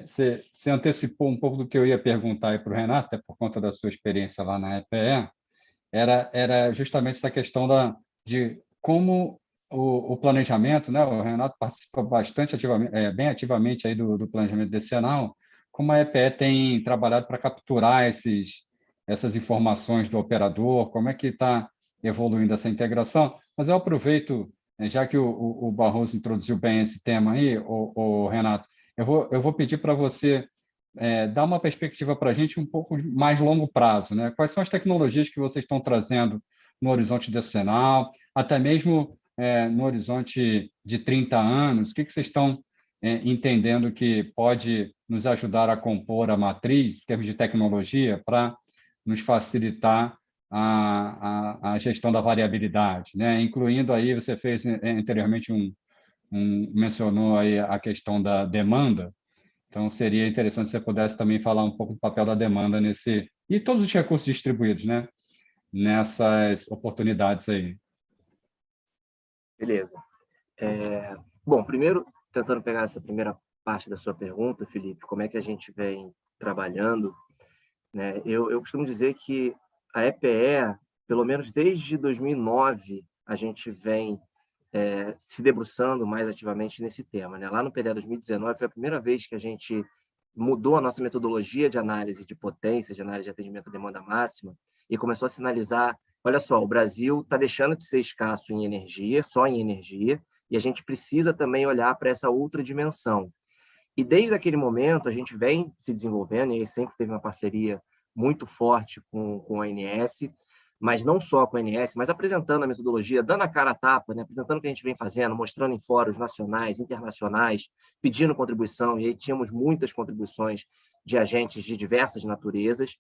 você antecipou um pouco do que eu ia perguntar para o Renato, até por conta da sua experiência lá na EPE, era justamente essa questão de como o planejamento, né? O Renato participa bastante ativamente, bem ativamente aí do planejamento decenal, como a EPE tem trabalhado para capturar essas informações do operador, como é que está evoluindo essa integração. Mas eu aproveito, já que o Barroso introduziu bem esse tema aí, Renato, eu vou pedir para você dar uma perspectiva para a gente um pouco mais longo prazo, né? Quais são as tecnologias que vocês estão trazendo no horizonte decenal, até mesmo no horizonte de 30 anos? O que vocês estão entendendo que pode nos ajudar a compor a matriz, em termos de tecnologia, para nos facilitar a gestão da variabilidade, né? Incluindo aí, você fez anteriormente mencionou aí a questão da demanda, então seria interessante se você pudesse também falar um pouco do papel da demanda e todos os recursos distribuídos, né? Nessas oportunidades aí. Beleza. Bom, primeiro, tentando pegar essa primeira parte da sua pergunta, Felipe, como é que a gente vem trabalhando, né? Eu costumo dizer que a EPE, pelo menos desde 2009, a gente vem se debruçando mais ativamente nesse tema, né? Lá no PDE 2019 foi a primeira vez que a gente mudou a nossa metodologia de análise de potência, de análise de atendimento à demanda máxima, e começou a sinalizar, olha só, o Brasil está deixando de ser escasso em energia, só em energia, e a gente precisa também olhar para essa outra dimensão. E desde aquele momento a gente vem se desenvolvendo, e aí sempre teve uma parceria muito forte com a ANS, mas não só com a ANS, mas apresentando a metodologia, dando a cara a tapa, né? Apresentando o que a gente vem fazendo, mostrando em fóruns nacionais, internacionais, pedindo contribuição, e aí tínhamos muitas contribuições de agentes de diversas naturezas,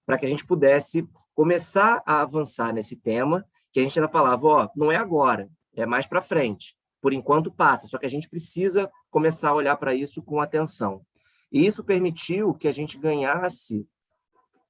para que a gente pudesse começar a avançar nesse tema, que a gente ainda falava, ó, não é agora, é mais para frente. Por enquanto passa, só que a gente precisa começar a olhar para isso com atenção. E isso permitiu que a gente ganhasse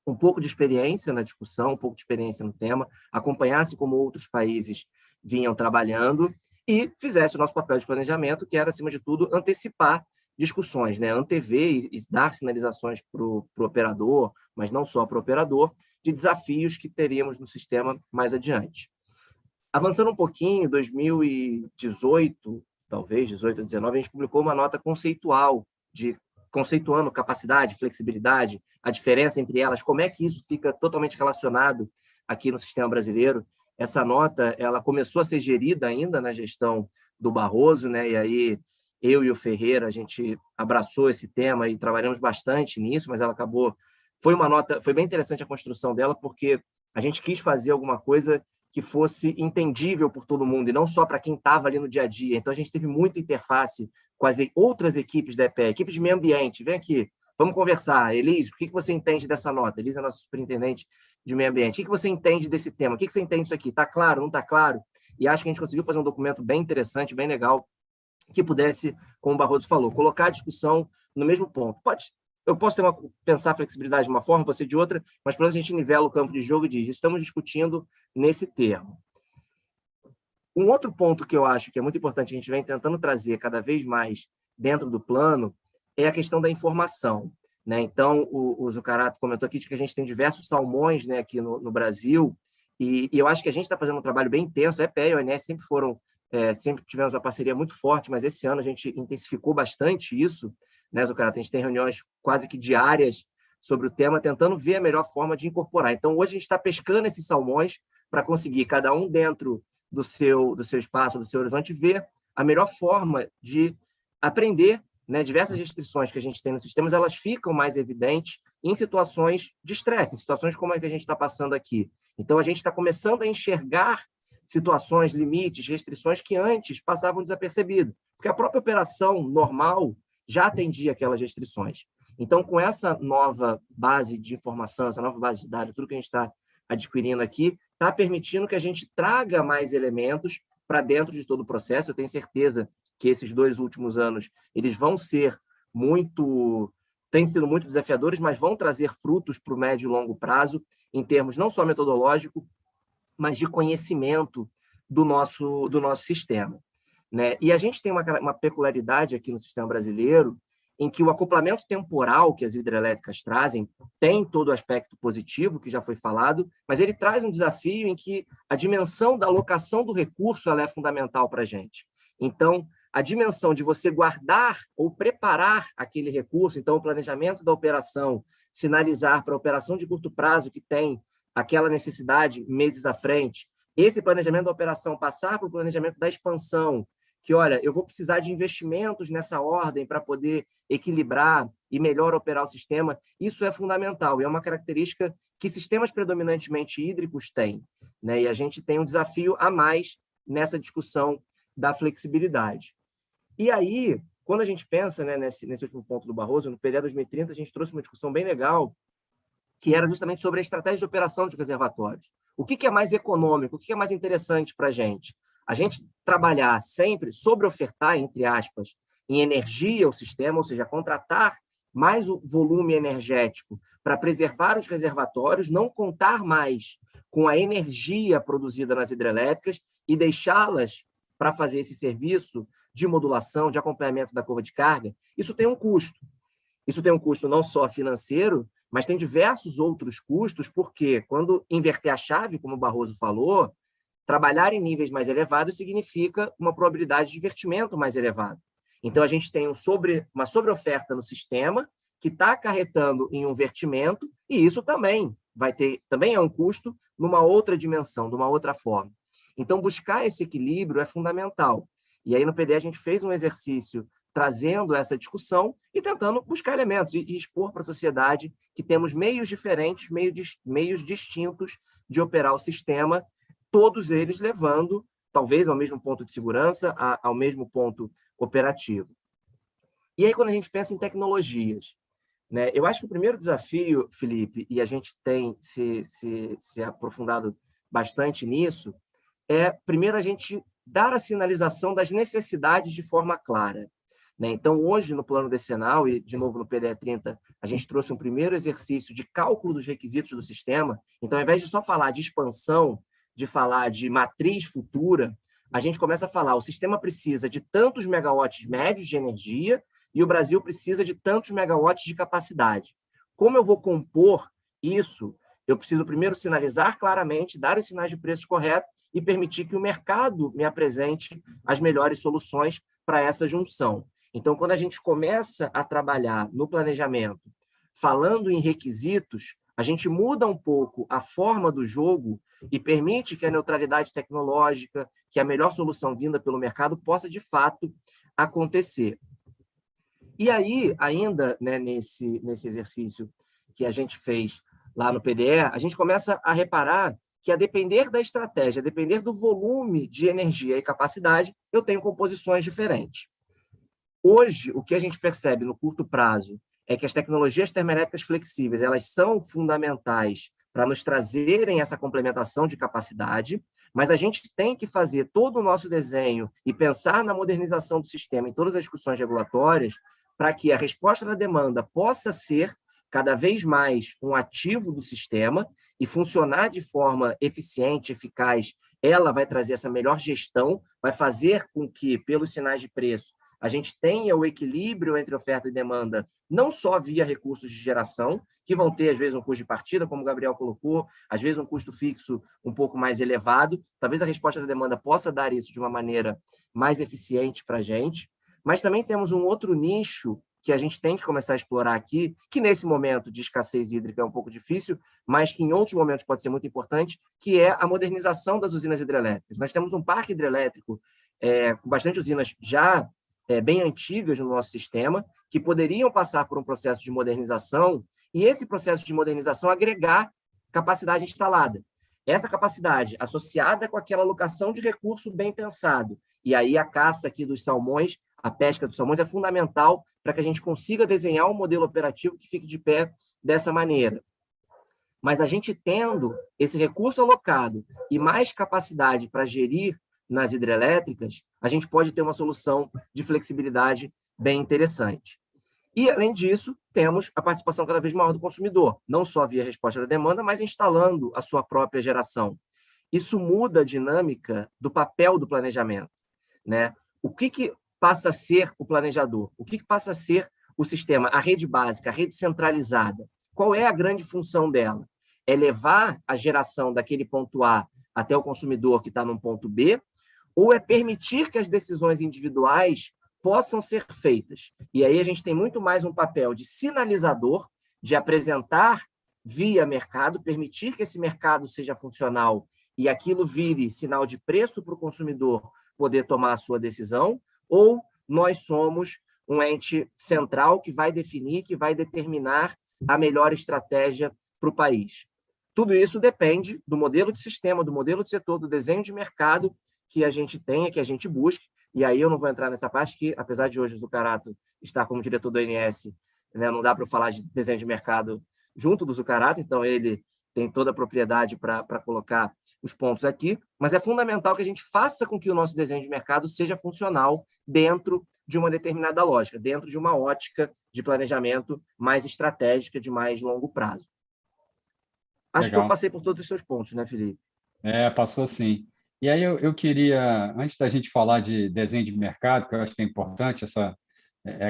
um pouco de experiência na discussão, um pouco de experiência no tema, acompanhasse como outros países vinham trabalhando e fizesse o nosso papel de planejamento, que era, acima de tudo, antecipar discussões, né? Antever e dar sinalizações para o operador, mas não só para o operador, de desafios que teríamos no sistema mais adiante. Avançando um pouquinho, em 2018, talvez, 18 ou 19, a gente publicou uma nota conceitual, conceituando capacidade, flexibilidade, a diferença entre elas, como é que isso fica totalmente relacionado aqui no sistema brasileiro. Essa nota ela começou a ser gerida ainda na gestão do Barroso, né? E aí eu e o Ferreira, a gente abraçou esse tema e trabalhamos bastante nisso, mas ela acabou... Foi bem interessante a construção dela, porque a gente quis fazer alguma coisa que fosse entendível por todo mundo, e não só para quem estava ali no dia a dia. Então, a gente teve muita interface com as outras equipes da EPE, equipe de meio ambiente. Vem aqui, vamos conversar. Elise, o que você entende dessa nota? Elise é a nossa superintendente de meio ambiente. O que você entende desse tema? O que você entende disso aqui? Está claro? Não está claro? E acho que a gente conseguiu fazer um documento bem interessante, bem legal, que pudesse, como o Barroso falou, colocar a discussão no mesmo ponto. Eu posso pensar a flexibilidade de uma forma, você de outra, mas pelo menos a gente nivela o campo de jogo e diz, estamos discutindo nesse termo. Um outro ponto que eu acho que é muito importante, a gente vem tentando trazer cada vez mais dentro do plano, é a questão da informação, né? Então, o Zucarato comentou aqui de que a gente tem diversos salmões, né, aqui no Brasil, e eu acho que a gente está fazendo um trabalho bem intenso. A EPE e a ONS sempre tivemos uma parceria muito forte, mas esse ano a gente intensificou bastante isso, né, Zucarato? A gente tem reuniões quase que diárias sobre o tema, tentando ver a melhor forma de incorporar. Então, hoje a gente está pescando esses salmões para conseguir, cada um dentro do seu espaço, do seu horizonte, ver a melhor forma de aprender, né? Diversas restrições que a gente tem nos sistemas, elas ficam mais evidentes em situações de estresse, em situações como a que a gente está passando aqui. Então, a gente está começando a enxergar situações, limites, restrições que antes passavam desapercebido, porque a própria operação normal já atendia aquelas restrições. Então, com essa nova base de informação, essa nova base de dados, tudo que a gente está adquirindo aqui, está permitindo que a gente traga mais elementos para dentro de todo o processo. Eu tenho certeza que esses 2 últimos anos eles têm sido muito desafiadores, mas vão trazer frutos para o médio e longo prazo, em termos não só metodológico, mas de conhecimento do nosso sistema, né? E a gente tem uma peculiaridade aqui no sistema brasileiro, em que o acoplamento temporal que as hidrelétricas trazem tem todo o aspecto positivo, que já foi falado, mas ele traz um desafio em que a dimensão da alocação do recurso ela é fundamental para a gente. Então, a dimensão de você guardar ou preparar aquele recurso, então o planejamento da operação, sinalizar para a operação de curto prazo que tem aquela necessidade meses à frente, esse planejamento da operação passar para o planejamento da expansão, que, olha, eu vou precisar de investimentos nessa ordem para poder equilibrar e melhor operar o sistema, isso é fundamental, e é uma característica que sistemas predominantemente hídricos têm, né? E a gente tem um desafio a mais nessa discussão da flexibilidade. E aí, quando a gente pensa, né, nesse último ponto do Barroso, no PDE 2030, a gente trouxe uma discussão bem legal, que era justamente sobre a estratégia de operação de reservatórios. O que é mais econômico, o que é mais interessante para a gente? A gente trabalhar sempre sobre ofertar, entre aspas, em energia o sistema, ou seja, contratar mais o volume energético para preservar os reservatórios, não contar mais com a energia produzida nas hidrelétricas e deixá-las para fazer esse serviço de modulação, de acompanhamento da curva de carga. Isso tem um custo. Isso tem um custo não só financeiro, mas tem diversos outros custos, porque quando inverter a chave, como o Barroso falou, trabalhar em níveis mais elevados significa uma probabilidade de divertimento mais elevada. Então, a gente tem uma sobreoferta no sistema que está acarretando em um vertimento, e isso também é um custo numa outra dimensão, de uma outra forma. Então, buscar esse equilíbrio é fundamental. E aí, no PDE, a gente fez um exercício trazendo essa discussão e tentando buscar elementos e expor para a sociedade que temos meios diferentes, meios distintos de operar o sistema, todos eles levando, talvez, ao mesmo ponto de segurança, ao mesmo ponto operativo. E aí, quando a gente pensa em tecnologias, né, eu acho que o primeiro desafio, Felipe, e a gente tem se aprofundado bastante nisso, é, primeiro, a gente dar a sinalização das necessidades de forma clara, né? Então, hoje, no plano decenal, e, de novo, no PDE 30, a gente trouxe um primeiro exercício de cálculo dos requisitos do sistema. Então, ao invés de só falar de expansão, de falar de matriz futura, a gente começa a falar, o sistema precisa de tantos megawatts médios de energia e o Brasil precisa de tantos megawatts de capacidade. Como eu vou compor isso? Eu preciso primeiro sinalizar claramente, dar os sinais de preço corretos e permitir que o mercado me apresente as melhores soluções para essa junção. Então, quando a gente começa a trabalhar no planejamento, falando em requisitos, a gente muda um pouco a forma do jogo e permite que a neutralidade tecnológica, que a melhor solução vinda pelo mercado, possa, de fato, acontecer. E aí, ainda, né, nesse exercício que a gente fez lá no PDE, a gente começa a reparar que, a depender da estratégia, a depender do volume de energia e capacidade, eu tenho composições diferentes. Hoje, o que a gente percebe no curto prazo é que as tecnologias termoelétricas flexíveis, elas são fundamentais para nos trazerem essa complementação de capacidade, mas a gente tem que fazer todo o nosso desenho e pensar na modernização do sistema em todas as discussões regulatórias para que a resposta da demanda possa ser cada vez mais um ativo do sistema e funcionar de forma eficiente, eficaz. Ela vai trazer essa melhor gestão, vai fazer com que, pelos sinais de preço, a gente tenha o equilíbrio entre oferta e demanda, não só via recursos de geração, que vão ter, às vezes, um custo de partida, como o Gabriel colocou, às vezes um custo fixo um pouco mais elevado. Talvez a resposta da demanda possa dar isso de uma maneira mais eficiente para a gente. Mas também temos um outro nicho que a gente tem que começar a explorar aqui, que nesse momento de escassez hídrica é um pouco difícil, mas que em outros momentos pode ser muito importante, que é a modernização das usinas hidrelétricas. Nós temos um parque hidrelétrico com bastante usinas já bem antigas no nosso sistema, que poderiam passar por um processo de modernização e esse processo de modernização agregar capacidade instalada. Essa capacidade associada com aquela alocação de recurso bem pensado. E aí a caça aqui dos salmões, a pesca dos salmões é fundamental para que a gente consiga desenhar um modelo operativo que fique de pé dessa maneira. Mas a gente tendo esse recurso alocado e mais capacidade para gerir nas hidrelétricas, a gente pode ter uma solução de flexibilidade bem interessante. E, além disso, temos a participação cada vez maior do consumidor, não só via resposta da demanda, mas instalando a sua própria geração. Isso muda a dinâmica do papel do planejamento, né? O que passa a ser o planejador? O que passa a ser o sistema, a rede básica, a rede centralizada? Qual é a grande função dela? É levar a geração daquele ponto A até o consumidor que está no ponto B, ou é permitir que as decisões individuais possam ser feitas? E aí a gente tem muito mais um papel de sinalizador, de apresentar via mercado, permitir que esse mercado seja funcional e aquilo vire sinal de preço para o consumidor poder tomar a sua decisão, ou nós somos um ente central que vai definir, que vai determinar a melhor estratégia para o país. Tudo isso depende do modelo de sistema, do modelo de setor, do desenho de mercado que a gente tenha, que a gente busque. E aí eu não vou entrar nessa parte que, apesar de hoje o Zucarato estar como diretor do ONS, né, não dá para eu falar de desenho de mercado junto do Zucarato, então ele tem toda a propriedade para colocar os pontos aqui, mas é fundamental que a gente faça com que o nosso desenho de mercado seja funcional dentro de uma determinada lógica, dentro de uma ótica de planejamento mais estratégica, de mais longo prazo. Acho que eu passei por todos os seus pontos, né, Felipe? Passou sim. E aí eu queria, antes da gente falar de desenho de mercado, que eu acho que é importante,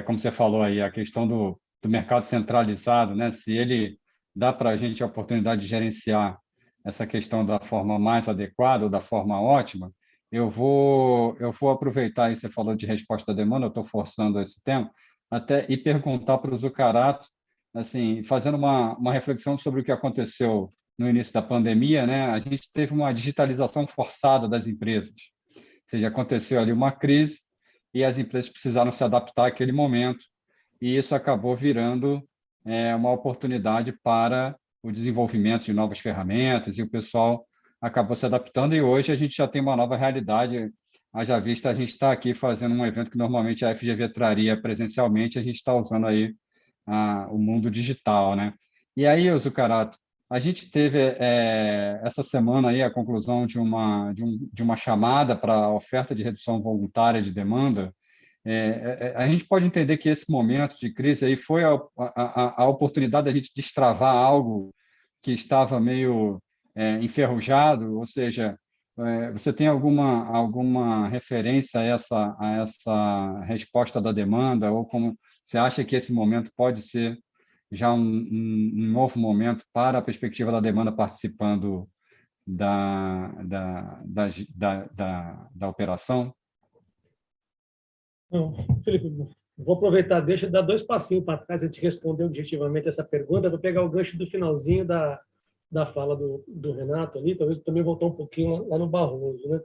como você falou aí, a questão do mercado centralizado, né? Se ele dá para a gente a oportunidade de gerenciar essa questão da forma mais adequada ou da forma ótima, eu vou aproveitar aí, você falou de resposta à demanda, eu estou forçando esse tema, até e perguntar para o Zucarato, assim, fazendo uma reflexão sobre o que aconteceu no início da pandemia, né? A gente teve uma digitalização forçada das empresas, ou seja, aconteceu ali uma crise e as empresas precisaram se adaptar àquele momento, e isso acabou virando uma oportunidade para o desenvolvimento de novas ferramentas, e o pessoal acabou se adaptando, e hoje a gente já tem uma nova realidade. Haja vista, a gente está aqui fazendo um evento que normalmente a FGV traria presencialmente, a gente está usando aí o mundo digital, né? E aí, Zucarato, a gente teve essa semana aí a conclusão de uma chamada para a oferta de redução voluntária de demanda. A gente pode entender que esse momento de crise aí foi a oportunidade da gente destravar algo que estava meio enferrujado, ou seja, você tem alguma referência a essa resposta da demanda, ou como você acha que esse momento pode ser já um novo momento para a perspectiva da demanda participando da operação? Não, Felipe, vou aproveitar, deixa eu dar 2 passinhos para trás a gente responder objetivamente essa pergunta. Vou pegar o gancho do finalzinho da fala do Renato ali, talvez também voltar um pouquinho lá no Barroso, né?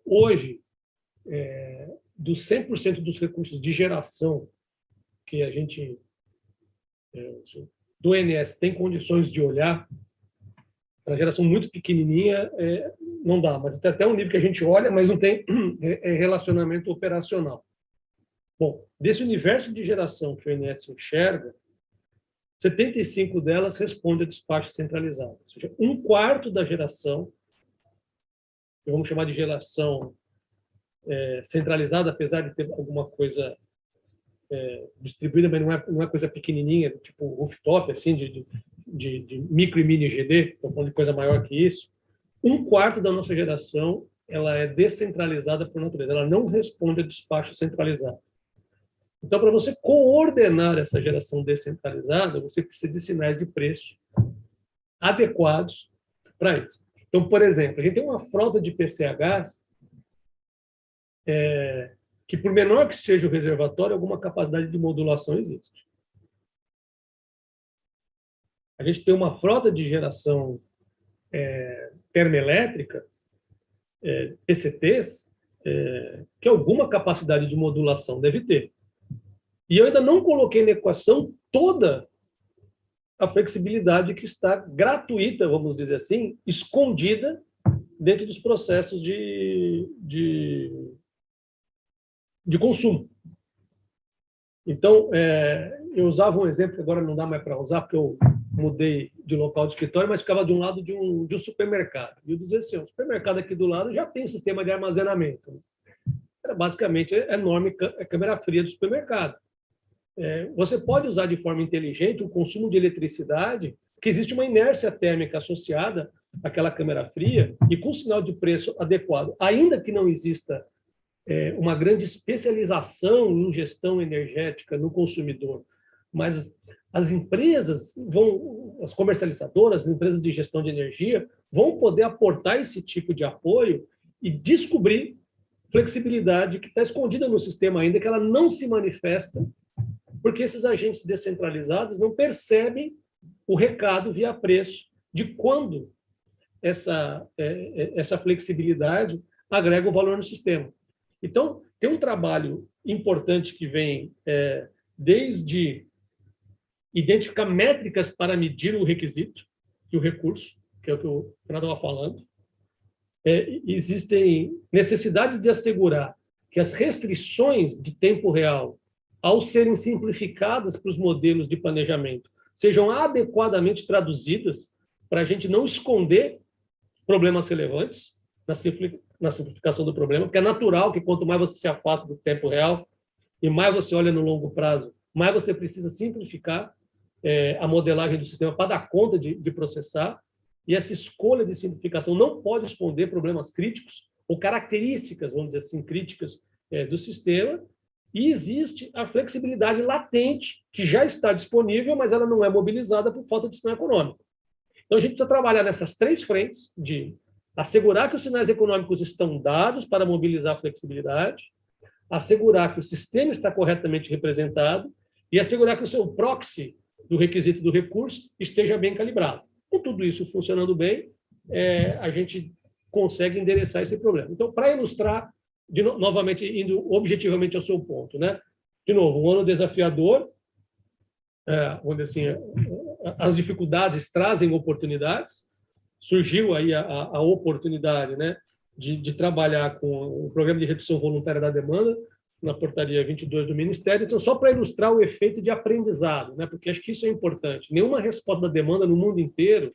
Hoje, dos 100% dos recursos de geração que a gente, do ONS, tem condições de olhar, para geração muito pequenininha, não dá, mas tem até um nível que a gente olha, mas não tem relacionamento operacional. Bom, desse universo de geração que o ONS enxerga, 75 delas respondem a despacho centralizado. Ou seja, 1/4 da geração, que vamos chamar de geração centralizada, apesar de ter alguma coisa distribuída, mas não é coisa pequenininha, tipo rooftop, assim, de micro e mini GD, estou falando de coisa maior que isso. 1/4 da nossa geração ela é descentralizada por natureza, ela não responde a despacho centralizado. Então, para você coordenar essa geração descentralizada, você precisa de sinais de preço adequados para isso. Então, por exemplo, a gente tem uma frota de PCHs que, por menor que seja o reservatório, alguma capacidade de modulação existe. A gente tem uma frota de geração termoelétrica, PCTs, que alguma capacidade de modulação deve ter. E eu ainda não coloquei na equação toda a flexibilidade que está gratuita, vamos dizer assim, escondida dentro dos processos de consumo. Então, eu usava um exemplo que agora não dá mais para usar, porque eu mudei de local de escritório, mas ficava de um lado de um supermercado. E eu dizia assim, o supermercado aqui do lado já tem sistema de armazenamento. Era basicamente a enorme câmera fria do supermercado. Você pode usar de forma inteligente o consumo de eletricidade, que existe uma inércia térmica associada àquela câmera fria, e com sinal de preço adequado, ainda que não exista uma grande especialização em gestão energética no consumidor, mas as empresas as comercializadoras, as empresas de gestão de energia, vão poder aportar esse tipo de apoio e descobrir flexibilidade que está escondida no sistema ainda, que ela não se manifesta, porque esses agentes descentralizados não percebem o recado via preço de quando essa flexibilidade agrega o valor no sistema. Então, tem um trabalho importante que vem desde identificar métricas para medir o requisito e o recurso, que é o que o Renato estava falando. Existem necessidades de assegurar que as restrições de tempo real, ao serem simplificadas para os modelos de planejamento, sejam adequadamente traduzidas para a gente não esconder problemas relevantes na simplificação do problema, porque é natural que quanto mais você se afasta do tempo real e mais você olha no longo prazo, mais você precisa simplificar a modelagem do sistema para dar conta de processar, e essa escolha de simplificação não pode esconder problemas críticos ou características, vamos dizer assim, críticas do sistema, e existe a flexibilidade latente, que já está disponível, mas ela não é mobilizada por falta de sinal econômico. Então, a gente precisa trabalhar nessas 3 frentes de assegurar que os sinais econômicos estão dados para mobilizar a flexibilidade, assegurar que o sistema está corretamente representado e assegurar que o seu proxy do requisito do recurso esteja bem calibrado. Com tudo isso funcionando bem, a gente consegue endereçar esse problema. Então, para ilustrar, novamente, indo objetivamente ao seu ponto, né? De novo, um ano desafiador, onde assim, as dificuldades trazem oportunidades. Surgiu aí a oportunidade, né, de trabalhar com o programa de redução voluntária da demanda na portaria 22 do Ministério. Então, só para ilustrar o efeito de aprendizado, né, porque acho que isso é importante. Nenhuma resposta da demanda no mundo inteiro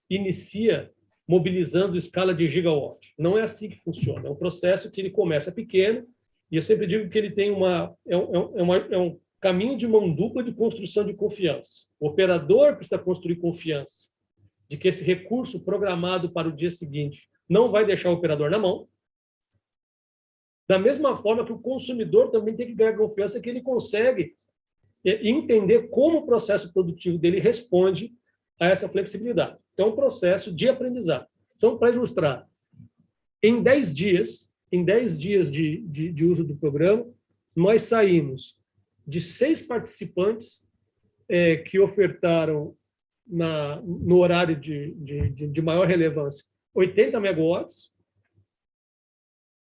inicia mobilizando escala de gigawatt. Não é assim que funciona. É um processo que ele começa pequeno, e eu sempre digo que ele tem um caminho de mão dupla de construção de confiança. O operador precisa construir confiança de que esse recurso programado para o dia seguinte não vai deixar o operador na mão. Da mesma forma que o consumidor também tem que ganhar confiança que ele consegue entender como o processo produtivo dele responde a essa flexibilidade. Então, é um processo de aprendizado. Então, para ilustrar, em 10 dias de uso do programa, nós saímos de 6 participantes que ofertaram no horário de maior relevância 80 megawatts,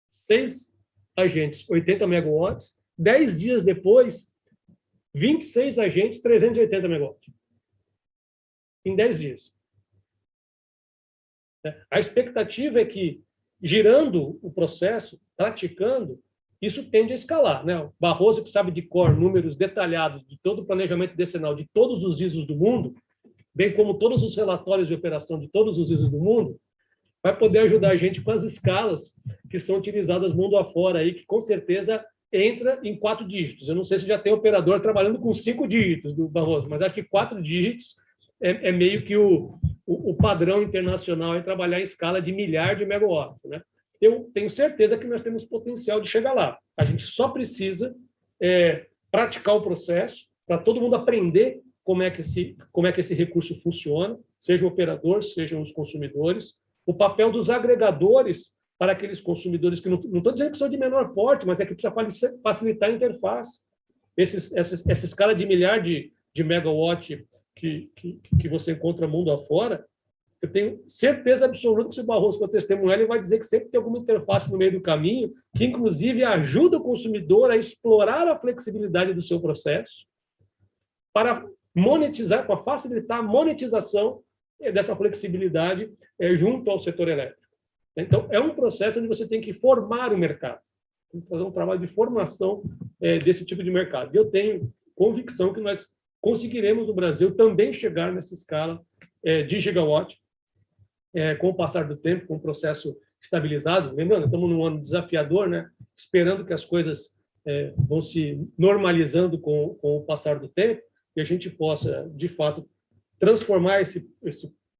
6 agentes 80 megawatts, 10 dias depois, 26 agentes 380 megawatts. Em 10 dias. A expectativa é que, girando o processo, praticando, isso tende a escalar, né? O Barroso, que sabe de cor números detalhados de todo o planejamento decenal de todos os ISOs do mundo, bem como todos os relatórios de operação de todos os ISOs do mundo, vai poder ajudar a gente com as escalas que são utilizadas mundo afora, aí, que com certeza entra em 4 dígitos. Eu não sei se já tem operador trabalhando com 5 dígitos do Barroso, mas acho que 4 dígitos é meio que o padrão internacional é trabalhar em escala de milhar de megawatts, né? Eu tenho certeza que nós temos potencial de chegar lá. A gente só precisa praticar o processo para todo mundo aprender como é que esse recurso funciona, seja o operador, sejam os consumidores, o papel dos agregadores para aqueles consumidores que não estou dizendo que são de menor porte, mas é que precisa facilitar a interface. Essa escala de milhar de megawatt que você encontra mundo afora, eu tenho certeza absoluta que se o Barroso for testemunhar, ele vai dizer que sempre tem alguma interface no meio do caminho, que inclusive ajuda o consumidor a explorar a flexibilidade do seu processo para monetizar, para facilitar a monetização dessa flexibilidade junto ao setor elétrico. Então, é um processo onde você tem que formar o mercado, tem que fazer um trabalho de formação desse tipo de mercado. E eu tenho convicção que nós conseguiremos no Brasil também chegar nessa escala de gigawatt com o passar do tempo, com o processo estabilizado. Lembrando, estamos num ano desafiador, né? Esperando que as coisas vão se normalizando com o passar do tempo e a gente possa, de fato, transformar esse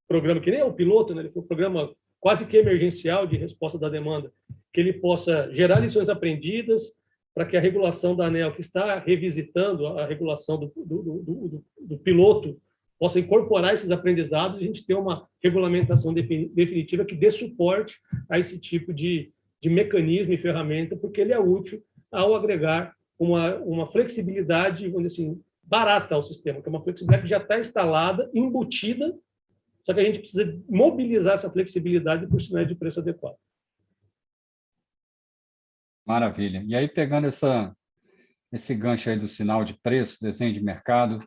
programa, que nem é um piloto, né? Ele foi um programa quase que emergencial de resposta da demanda, que ele possa gerar lições aprendidas para que a regulação da ANEEL, que está revisitando a regulação do piloto, possa incorporar esses aprendizados e a gente ter uma regulamentação definitiva que dê suporte a esse tipo de mecanismo e ferramenta, porque ele é útil ao agregar uma flexibilidade, vamos dizer assim, barata ao sistema, que é uma flexibilidade que já está instalada, embutida, Só que a gente precisa mobilizar essa flexibilidade para os sinais de preço adequados. Maravilha. E aí, pegando esse gancho aí do sinal de preço, desenho de mercado,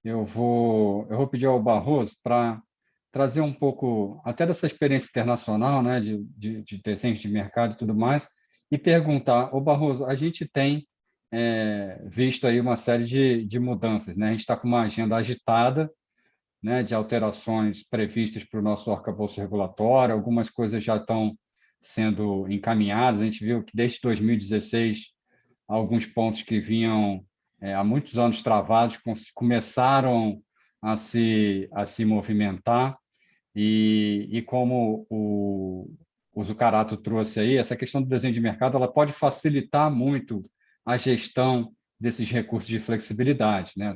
eu vou pedir ao Barroso para trazer um pouco até dessa experiência internacional, né, de desenho de mercado e tudo mais, e perguntar, ô Barroso, a gente tem visto aí uma série de mudanças, né? A gente está com uma agenda agitada, né, de alterações previstas para o nosso arcabouço regulatório, algumas coisas já estão sendo encaminhadas, a gente viu que desde 2016, alguns pontos que vinham há muitos anos travados começaram a se movimentar, e como o Zucarato trouxe aí, essa questão do desenho de mercado ela pode facilitar muito a gestão desses recursos de flexibilidade, né?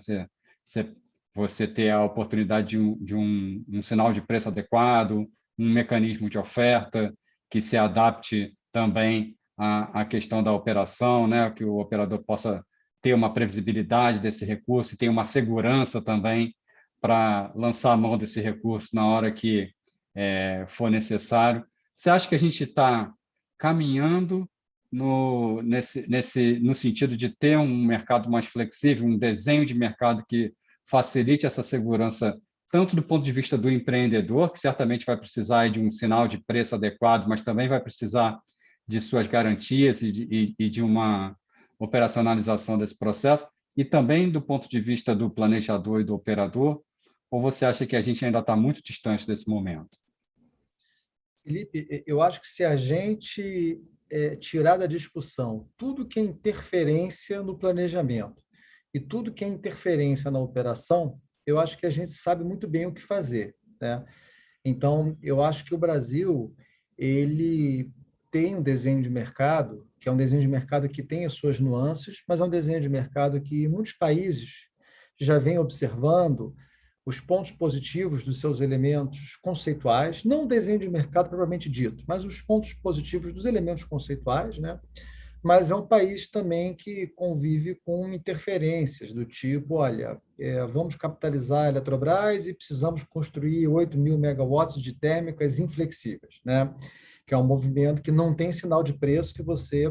Você ter a oportunidade de um sinal de preço adequado, um mecanismo de oferta que se adapte também à questão da operação, né? Que o operador possa ter uma previsibilidade desse recurso e ter uma segurança também para lançar a mão desse recurso na hora que for necessário. Você acha que a gente está caminhando no sentido de ter um mercado mais flexível, um desenho de mercado que facilite essa segurança, tanto do ponto de vista do empreendedor, que certamente vai precisar de um sinal de preço adequado, mas também vai precisar de suas garantias e de uma operacionalização desse processo, e também do ponto de vista do planejador e do operador, ou você acha que a gente ainda está muito distante desse momento? Felipe, eu acho que se a gente tirar da discussão tudo que é interferência no planejamento e tudo que é interferência na operação, eu acho que a gente sabe muito bem o que fazer, né? Então, eu acho que o Brasil ele tem um desenho de mercado, que é um desenho de mercado que tem as suas nuances, mas é um desenho de mercado que muitos países já vêm observando os pontos positivos dos seus elementos conceituais, não o desenho de mercado propriamente dito, mas os pontos positivos dos elementos conceituais, né? Mas é um país também que convive com interferências do tipo, olha, vamos capitalizar a Eletrobras e precisamos construir 8.000 megawatts de térmicas inflexíveis, né? Que é um movimento que não tem sinal de preço que você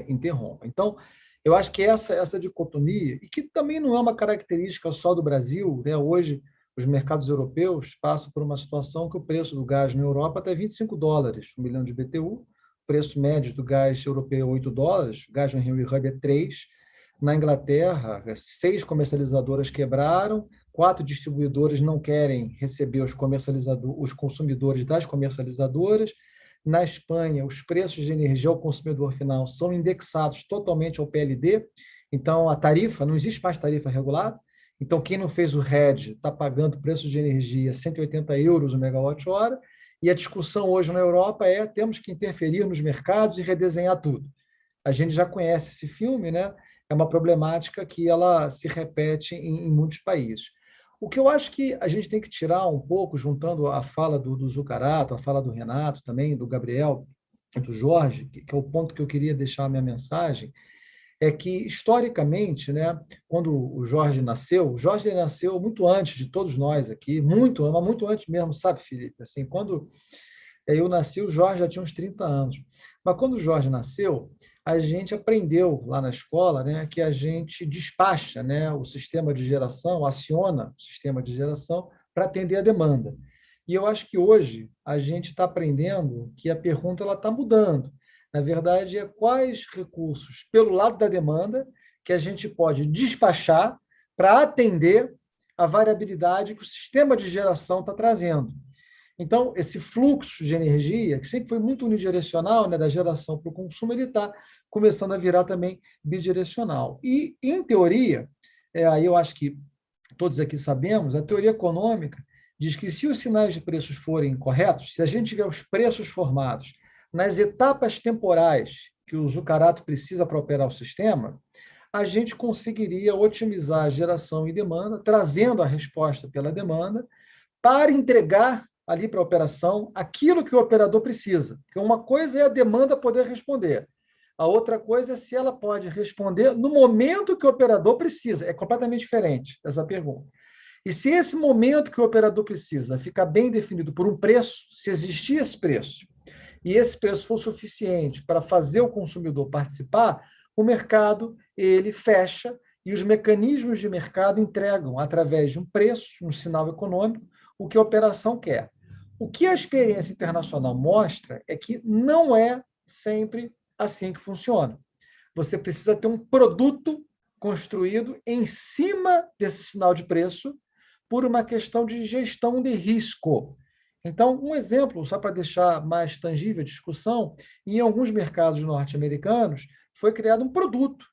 interrompa. Então, eu acho que essa dicotomia, e que também não é uma característica só do Brasil, né? Hoje, os mercados europeus passam por uma situação que o preço do gás na Europa está $25, 1 milhão de BTU, o preço médio do gás europeu é $8, o gás no Henry Hub é 3. Na Inglaterra, 6 comercializadoras quebraram, 4 distribuidores não querem receber os consumidores das comercializadoras. Na Espanha, os preços de energia ao consumidor final são indexados totalmente ao PLD, então a tarifa, não existe mais tarifa regulada, então quem não fez o hedge está pagando preço de energia €180 o megawatt-hora, e a discussão hoje na Europa é temos que interferir nos mercados e redesenhar tudo. A gente já conhece esse filme, né? É uma problemática que ela se repete em muitos países. O que eu acho que a gente tem que tirar um pouco, juntando a fala do Zucarato, a fala do Renato também, do Gabriel, do Jorge, que é o ponto que eu queria deixar a minha mensagem, é que, historicamente, né, quando o Jorge nasceu muito antes de todos nós aqui, muito antes mesmo, sabe, Felipe? Assim, quando eu nasci, o Jorge já tinha uns 30 anos. Mas quando o Jorge nasceu, a gente aprendeu lá na escola, né, que a gente despacha, né, o sistema de geração, aciona o sistema de geração para atender a demanda. E eu acho que hoje a gente está aprendendo que a pergunta está mudando. Na verdade, é quais recursos, pelo lado da demanda, que a gente pode despachar para atender a variabilidade que o sistema de geração está trazendo. Então, esse fluxo de energia, que sempre foi muito unidirecional, né, da geração para o consumo, ele está começando a virar também bidirecional. E, em teoria, aí eu acho que todos aqui sabemos, a teoria econômica diz que se os sinais de preços forem corretos, se a gente tiver os preços formados nas etapas temporais que o Zucarato precisa para operar o sistema, a gente conseguiria otimizar a geração e demanda, trazendo a resposta pela demanda, para entregar ali para a operação aquilo que o operador precisa. Porque uma coisa é a demanda poder responder, a outra coisa é se ela pode responder no momento que o operador precisa. É completamente diferente essa pergunta. E se esse momento que o operador precisa ficar bem definido por um preço, se existir esse preço, e esse preço for suficiente para fazer o consumidor participar, o mercado ele fecha e os mecanismos de mercado entregam, através de um preço, um sinal econômico, o que a operação quer. O que a experiência internacional mostra é que não é sempre assim que funciona. Você precisa ter um produto construído em cima desse sinal de preço por uma questão de gestão de risco. Então, um exemplo, só para deixar mais tangível a discussão, em alguns mercados norte-americanos foi criado um produto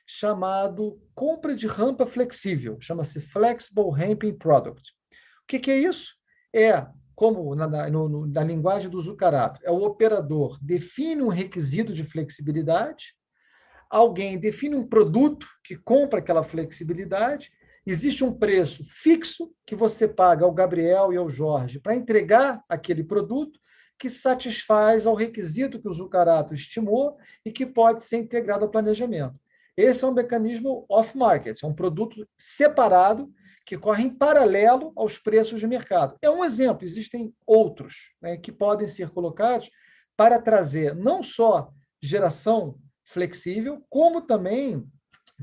chamado compra de rampa flexível, chama-se Flexible Ramping Product. O que é isso? É, como na linguagem do Zucarato, é o operador define um requisito de flexibilidade, alguém define um produto que compra aquela flexibilidade, existe um preço fixo que você paga ao Gabriel e ao Jorge para entregar aquele produto que satisfaz ao requisito que o Zucarato estimou e que pode ser integrado ao planejamento. Esse é um mecanismo off-market, é um produto separado que corre em paralelo aos preços de mercado. É um exemplo, existem outros, né, que podem ser colocados para trazer não só geração flexível, como também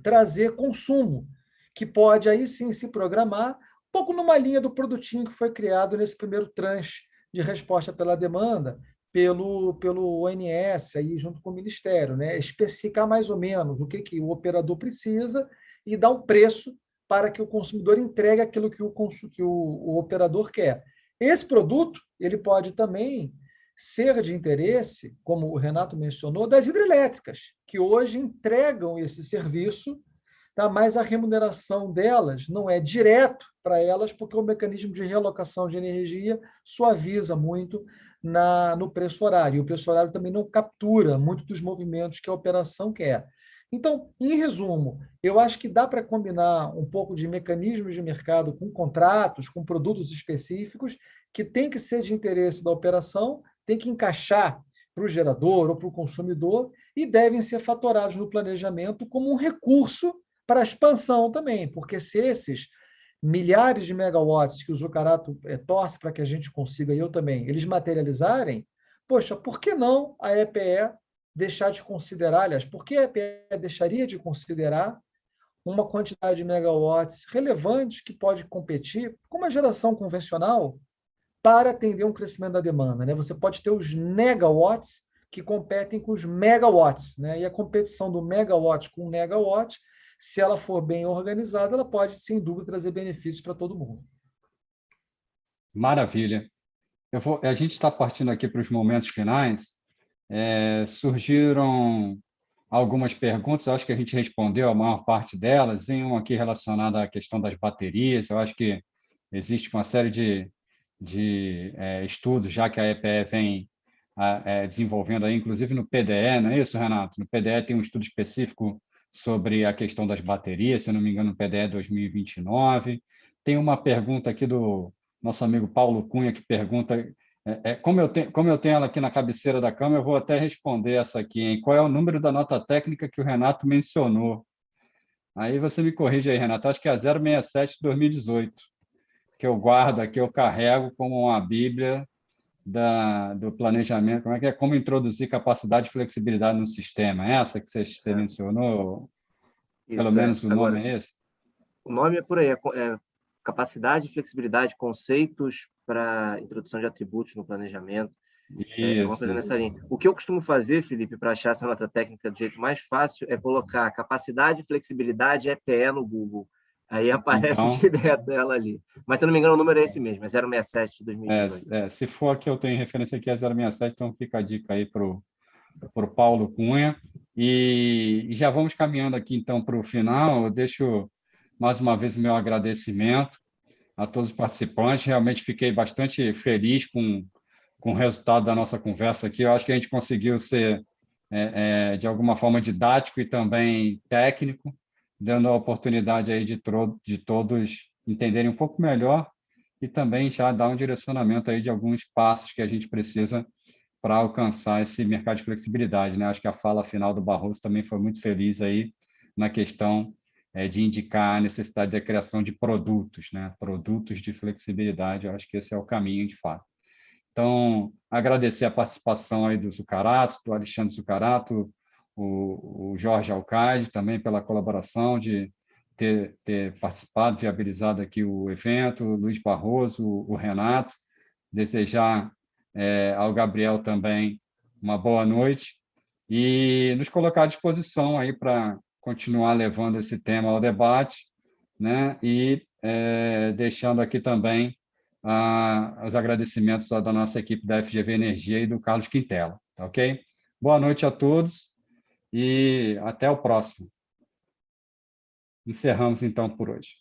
trazer consumo, que pode aí sim se programar, um pouco numa linha do produtinho que foi criado nesse primeiro tranche de resposta pela demanda, pelo ONS, aí, junto com o Ministério, né? Especificar mais ou menos o que o operador precisa e dar um preço para que o consumidor entregue aquilo que o operador quer. Esse produto ele pode também ser de interesse, como o Renato mencionou, das hidrelétricas, que hoje entregam esse serviço, tá? Mas a remuneração delas não é direto para elas, porque o mecanismo de realocação de energia suaviza muito no preço horário. E o preço horário também não captura muito dos movimentos que a operação quer. Então, em resumo, eu acho que dá para combinar um pouco de mecanismos de mercado com contratos, com produtos específicos, que tem que ser de interesse da operação, tem que encaixar para o gerador ou para o consumidor e devem ser fatorados no planejamento como um recurso para a expansão também, porque se esses milhares de megawatts que o Zucarato torce para que a gente consiga, e eu também, eles materializarem, poxa, por que não a EPE deixar de considerar, aliás, por que a EPE deixaria de considerar uma quantidade de megawatts relevante que pode competir com uma geração convencional para atender um crescimento da demanda, né? Você pode ter os negawatts que competem com os megawatts, né? E a competição do megawatt com o negawatt, se ela for bem organizada, ela pode, sem dúvida, trazer benefícios para todo mundo. Maravilha. A gente está partindo aqui para os momentos finais. Surgiram algumas perguntas, eu acho que a gente respondeu a maior parte delas. Tem uma aqui relacionada à questão das baterias. Eu acho que existe uma série de estudos já que a EPE vem desenvolvendo, aí, inclusive no PDE, não é isso, Renato? No PDE tem um estudo específico sobre a questão das baterias, se eu não me engano, no PDE 2029. Tem uma pergunta aqui do nosso amigo Paulo Cunha, que pergunta, como eu tenho ela aqui na cabeceira da cama, eu vou até responder essa aqui, hein? Qual é o número da nota técnica que o Renato mencionou? Aí você me corrige aí, Renato, acho que é a 067 de 2018, que eu guardo aqui, eu carrego como uma bíblia do planejamento, como introduzir capacidade e flexibilidade no sistema. Essa que você mencionou, pelo menos o nome é esse? O nome é por aí, é capacidade e flexibilidade, conceitos para introdução de atributos no planejamento. Uma coisa nessa linha. O que eu costumo fazer, Felipe, para achar essa nota técnica do jeito mais fácil é colocar capacidade e flexibilidade EPE no Google. Aí aparece direto ela ali. Mas, se eu não me engano, o número é esse mesmo, é 067 de 2018. Se for que eu tenho referência aqui, é 067, então fica a dica aí para o Paulo Cunha. E já vamos caminhando aqui, então, para o final. Eu deixo, mais uma vez, o meu agradecimento a todos os participantes. Realmente fiquei bastante feliz com o resultado da nossa conversa aqui. Eu acho que a gente conseguiu ser, de alguma forma, didático e também técnico, dando a oportunidade aí de todos entenderem um pouco melhor e também já dar um direcionamento aí de alguns passos que a gente precisa para alcançar esse mercado de flexibilidade, né? Acho que a fala final do Barroso também foi muito feliz aí na questão de indicar a necessidade da criação de produtos, né? Produtos de flexibilidade, eu acho que esse é o caminho, de fato. Então, agradecer a participação aí do Zucarato, do Alexandre Zucarato, o Jorge Alcaide, também pela colaboração de ter participado, viabilizado aqui o evento, o Luiz Barroso, o Renato, desejar ao Gabriel também uma boa noite e nos colocar à disposição aí para continuar levando esse tema ao debate, né? E deixando aqui também os agradecimentos da nossa equipe da FGV Energia e do Carlos Quintela, tá ok? Boa noite a todos e até o próximo. Encerramos, então, por hoje.